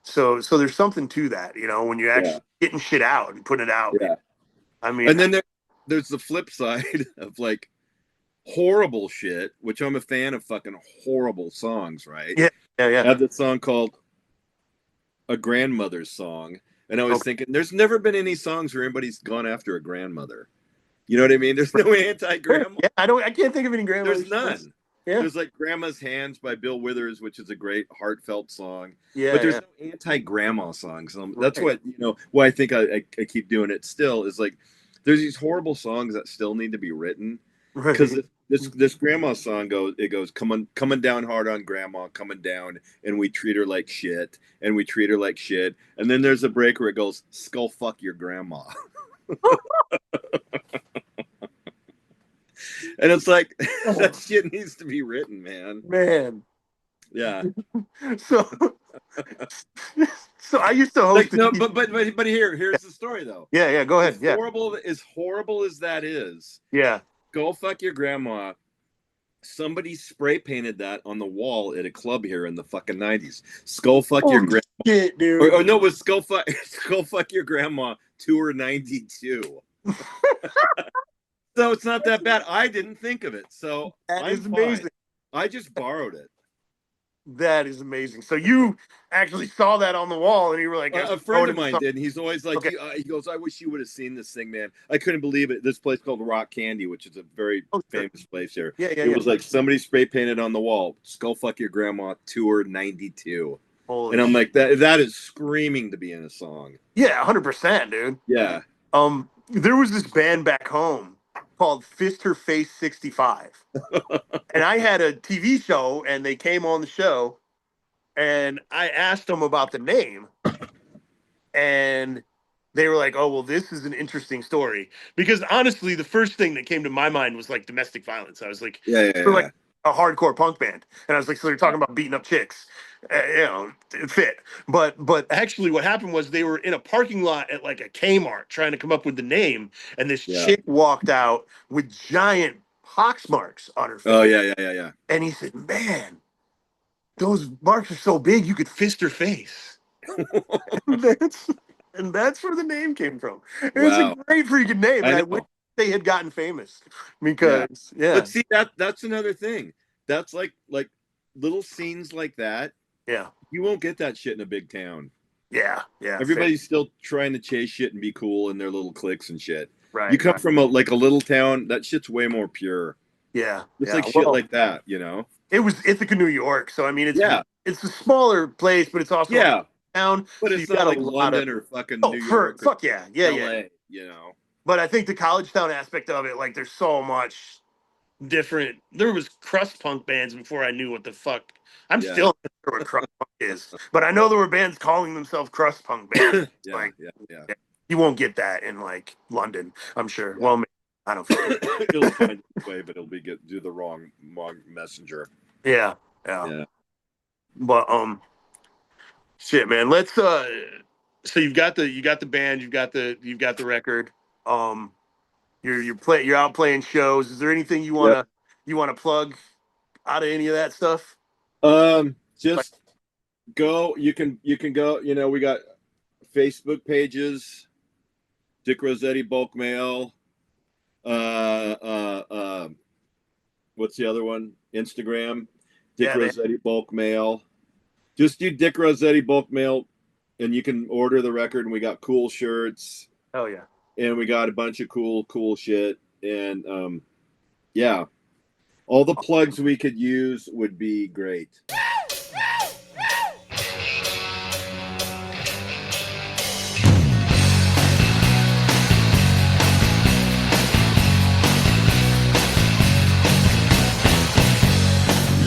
so there's something to that, when you're yeah, actually getting shit out and putting it out. yeah. I mean, And then there's the flip side of like horrible shit, which I'm a fan of fucking horrible songs, right? yeah, yeah, I yeah. have this song called A Grandmother's Song. And I was Okay. thinking, there's never been any songs where anybody's gone after a grandmother. You know what I mean? There's no anti Sure. grandma. Yeah, I can't think of any There's grandmother songs. none. Yeah, There's like Grandma's Hands by Bill Withers, which is a great heartfelt song. yeah, But there's yeah. no anti grandma songs. That's Right, why I think I keep doing it still is like there's these horrible songs that still need to be written because right. this grandma song goes coming down hard on grandma coming down and we treat her like shit and we treat her like shit and then there's a break where it goes skull fuck your grandma and it's like that Oh, shit needs to be written, man. man. Yeah, So, so I used to host like a no, TV. but here's the story though. Yeah, yeah. Go ahead. Yeah, As horrible as that is, yeah. go fuck your grandma. Somebody spray painted that on the wall at a club here in the fucking 90s. Skull fuck your Holy grandma. shit, Or dude. no, it was skull fuck your grandma tour 92. So it's not that bad. I didn't think of it. So That I'm is fine. amazing. I just borrowed it. That is amazing. So you actually saw that on the wall, and you were like, A "Throw friend it of in the mine song." did, and he's always like, Okay. he goes, I wish you would have seen this thing, man. I couldn't believe it. This place called Rock Candy, which is a very Oh, sure. famous place here. Yeah, yeah, It yeah. was like somebody spray painted on the wall, Skull Fuck Your Grandma Tour 92. Holy And I'm shit. like, that is screaming to be in a song. Yeah, 100%, dude. Yeah. There was this band back home called Fist Her Face 65. And I had a TV show and they came on the show and I asked them about the name and they were like, "Oh, well, this is an interesting story." Because honestly, the first thing that came to my mind was like domestic violence. I was like, Yeah, they're yeah, like a hardcore punk band. And I was like, so they're talking about beating up chicks. It fit. But actually what happened was they were in a parking lot at like a Kmart trying to come up with the name and this yeah. chick walked out with giant pox marks on her Oh, face. yeah. And he said, "Man, those marks are so big you could fist her face." And that's where the name came from. And it's a Wow. great freaking name, and I I wish know. they had gotten famous Yeah. because yeah, But see, that's another thing. That's like little scenes like that. yeah, You won't get that shit in a big town. yeah, fair. Everybody's still trying to chase shit and be cool in their little cliques and shit. You Right, come right, from a little town, that shit's way more pure. yeah, It's yeah. like shit Well, like that, you know? it was Ithaca, New York, so I mean, Yeah, it's a smaller place, but it's also a yeah. town, But so you it's not got a like lot of London or fucking oh, New for York or fuck yeah, yeah, yeah. LA, you know? But I think the college town aspect of it, like, there's so much different. There was crust punk bands before I knew what the fuck. I'm Yeah. still not sure what crust punk is, but I know there were bands calling themselves crust punk bands. Yeah, Like, yeah. yeah, you won't get that in like London, I'm sure. Yeah. Well, maybe, I don't fucking. It'll find its way, but it'll be do the wrong messenger. Yeah, yeah. Yeah. But shit, man. Let's so you got the band, you've got the record. Um, you're out playing shows. Is there anything you Yep. wanna plug out of any of that stuff? Like, Just go. You can go. We got Facebook pages, Dick Rossetti bulk mail. Uh, uh, uh, what's the other one? Instagram, Dick yeah, Rossetti bulk mail. Just do Dick Rossetti bulk mail, and you can order the record. And we got cool shirts, hell yeah. and we got a bunch of cool shit. And yeah, all the plugs we could use would be great.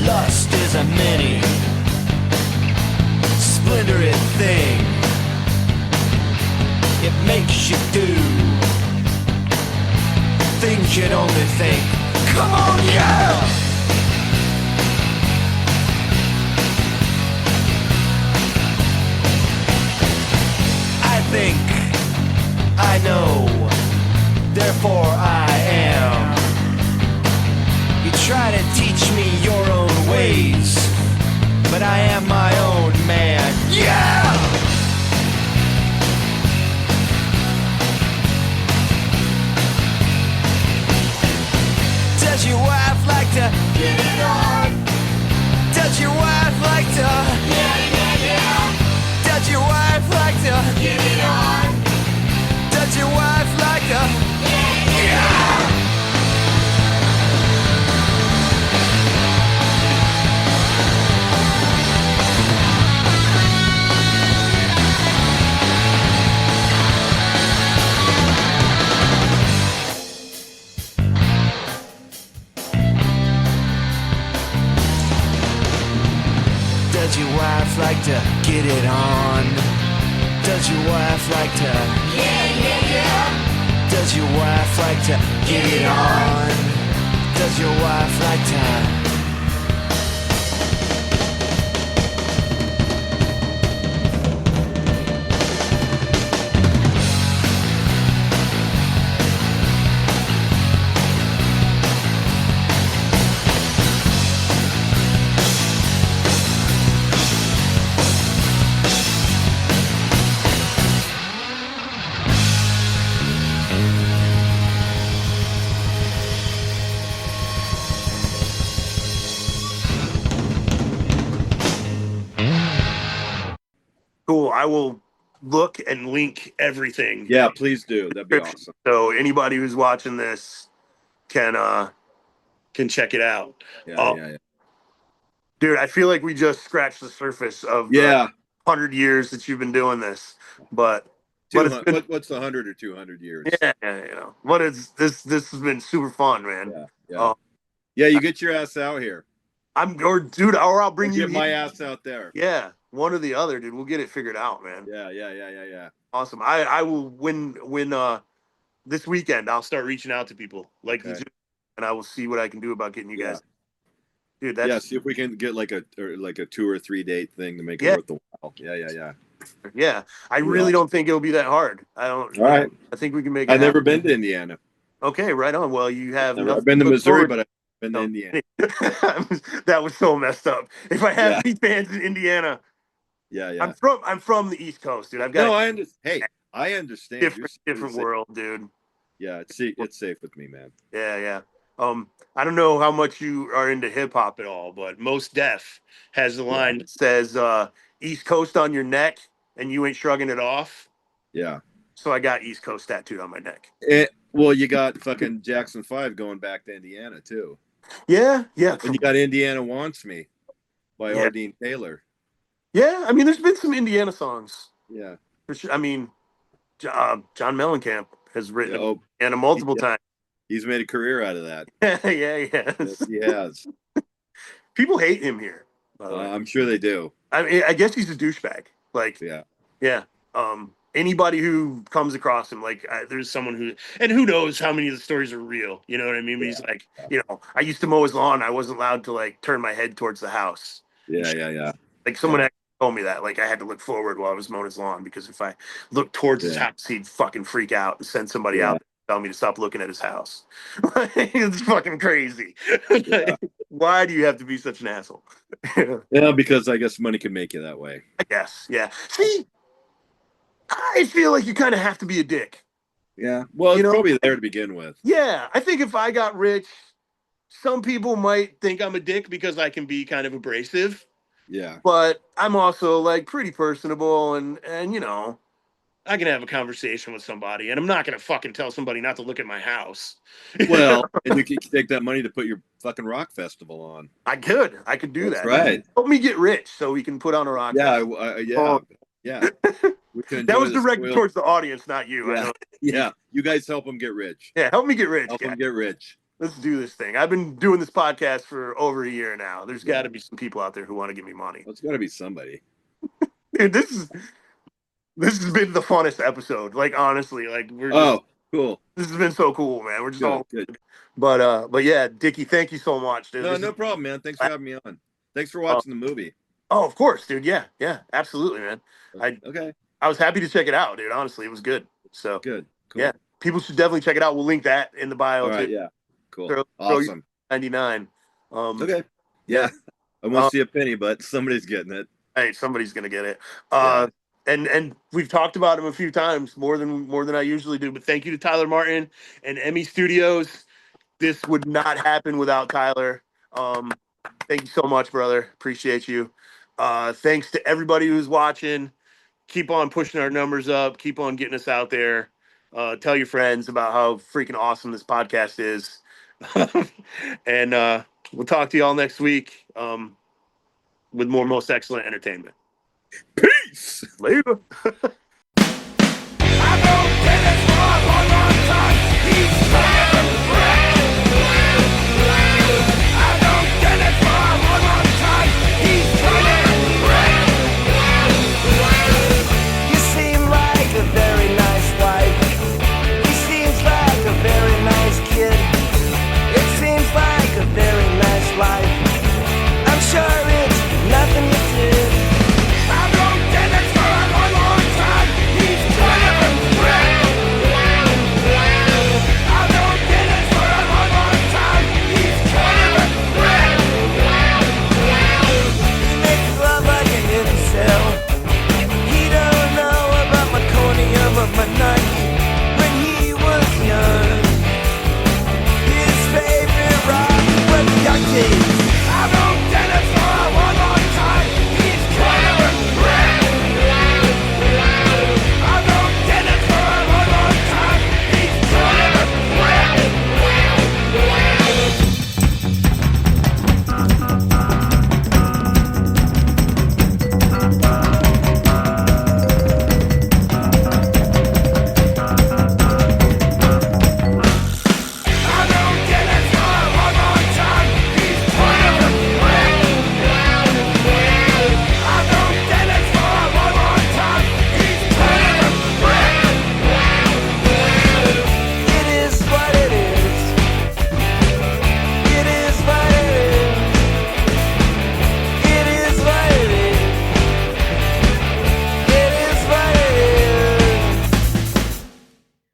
Lust is a many splintery thing. It makes you do things you'd only think. Come on, yeah! I think I know, therefore I am. You try to teach me your own ways, but I am my own man. Yeah! Does your wife like to get it on? Does your wife like to yeah? Does your wife like to get it on? Does your wife like to yeah? Does your wife like to get it on? Does your wife like to yeah? Does your wife like to get it on? Does your wife like to Cool. I will look and link everything. Yeah, please do. That'd be awesome. So anybody who's watching this can check it out. Yeah. Dude, I feel like we just scratched the surface of the Yeah. 100 years that you've been doing this. But it's 200, been, what's 100 or 200 years? yeah, But it's this has been super fun, man. Yeah. Yeah, you get your ass out here. Or I'll bring you Get my here. ass out there. Yeah, one or the other, dude. We'll get it figured out, man. Yeah. Awesome. I will when this weekend I'll start reaching out to people like Okay. you, and I will see what I can do about getting you guys. Dude, see if we can get like a 2 or 3 date thing to make it Yeah. worth the while. Yeah. Yeah. I really don't think it'll be that hard. I don't. All right. I think we can make it. I've never happen. been to Indiana. Okay, right on. Well, you have. I've been to Missouri, but I've been to Indiana. That was so messed up. If I have Yeah. any fans in Indiana, Yeah. I'm from the East Coast, dude. I've got No, I understand. Hey, I understand. different world, dude. Yeah, it's safe with me, man. Yeah. I don't know how much you are into hip hop at all, but Most Def has the line that says East Coast on your neck and you ain't shrugging it off. Yeah. So I got East Coast tattooed on my neck. Well, you got fucking Jackson 5 going back to Indiana too. Yeah. And you got Indiana Wants Me by Ardeen Taylor. Yeah, I mean, there's been some Indiana songs. Yeah. For sure. I mean, John Mellencamp has written Indiana multiple times. He's made a career out of that. Yes, he has. People hate him here. I'm sure they do. I mean, I guess he's a douchebag. Like, yeah. Anybody who comes across him, like, there's someone who knows how many of the stories are real. You know what I mean? But he's like, I used to mow his lawn. I wasn't allowed to like turn my head towards the house. Yeah. Like someone Yeah. actually told me that. Like I had to look forward while I was mowing his lawn because if I looked towards his Yeah. house, he'd fucking freak out and send somebody Yeah. out to tell me to stop looking at his house. It's fucking crazy. Yeah. Why do you have to be such an asshole? I Yeah, because I guess money can make you that way. guess. Yeah. See, I feel like you kind of have to be a dick. Yeah. Well, You it's know? probably there to begin with. Yeah. I think if I got rich, some people might think I'm a dick because I can be kind of abrasive, Yeah. but I'm also like pretty personable and I can have a conversation with somebody, and I'm not gonna fucking tell somebody not to look at my house. Well, and you can take that money to put your fucking rock festival on. I could do That's that. right. Help me get rich so we can put on a rock Yeah. fest. Yeah. Oh, Yeah. We can that enjoy was the directed spoil. towards the audience, not you. I Yeah. know. Yeah. You guys help them get rich. Yeah, help me get rich, Help guys. them get rich. Let's do this thing. I've been doing this podcast for over a year now. There's got Yeah. to be some people out there who want to give me money. Well, it's got to be somebody. Dude, this has been the funnest episode. Like honestly, like Oh, cool. this has been so cool, man. We're just Good. all Good. but yeah, Dickie, thank you so much, dude. No, This no is problem, man. Thanks for having me on. Thanks for uh, watching the movie. oh, of course, dude. Yeah, yeah, absolutely, man. I Okay. I was happy to check it out, dude. Honestly, it was good. So Good. yeah, Cool. people should definitely check it out. We'll link that in the bio All right. too. Yeah. Cool. Throw you Awesome. 99. Okay. Yeah. Yeah. I won't see a penny, but somebody's getting it. Hey, somebody's gonna get it. Yeah. And we've talked about him a few times, more than I usually do. But thank you to Tyler Martin and Emmy Studios. This would not happen without Tyler. Um, thank you so much, brother. Appreciate you. Thanks to everybody who's watching. Keep on pushing our numbers up. Keep on getting us out there. Tell your friends about how freaking awesome this podcast is. And we'll talk to you all next week with more most excellent entertainment. Peace. Later.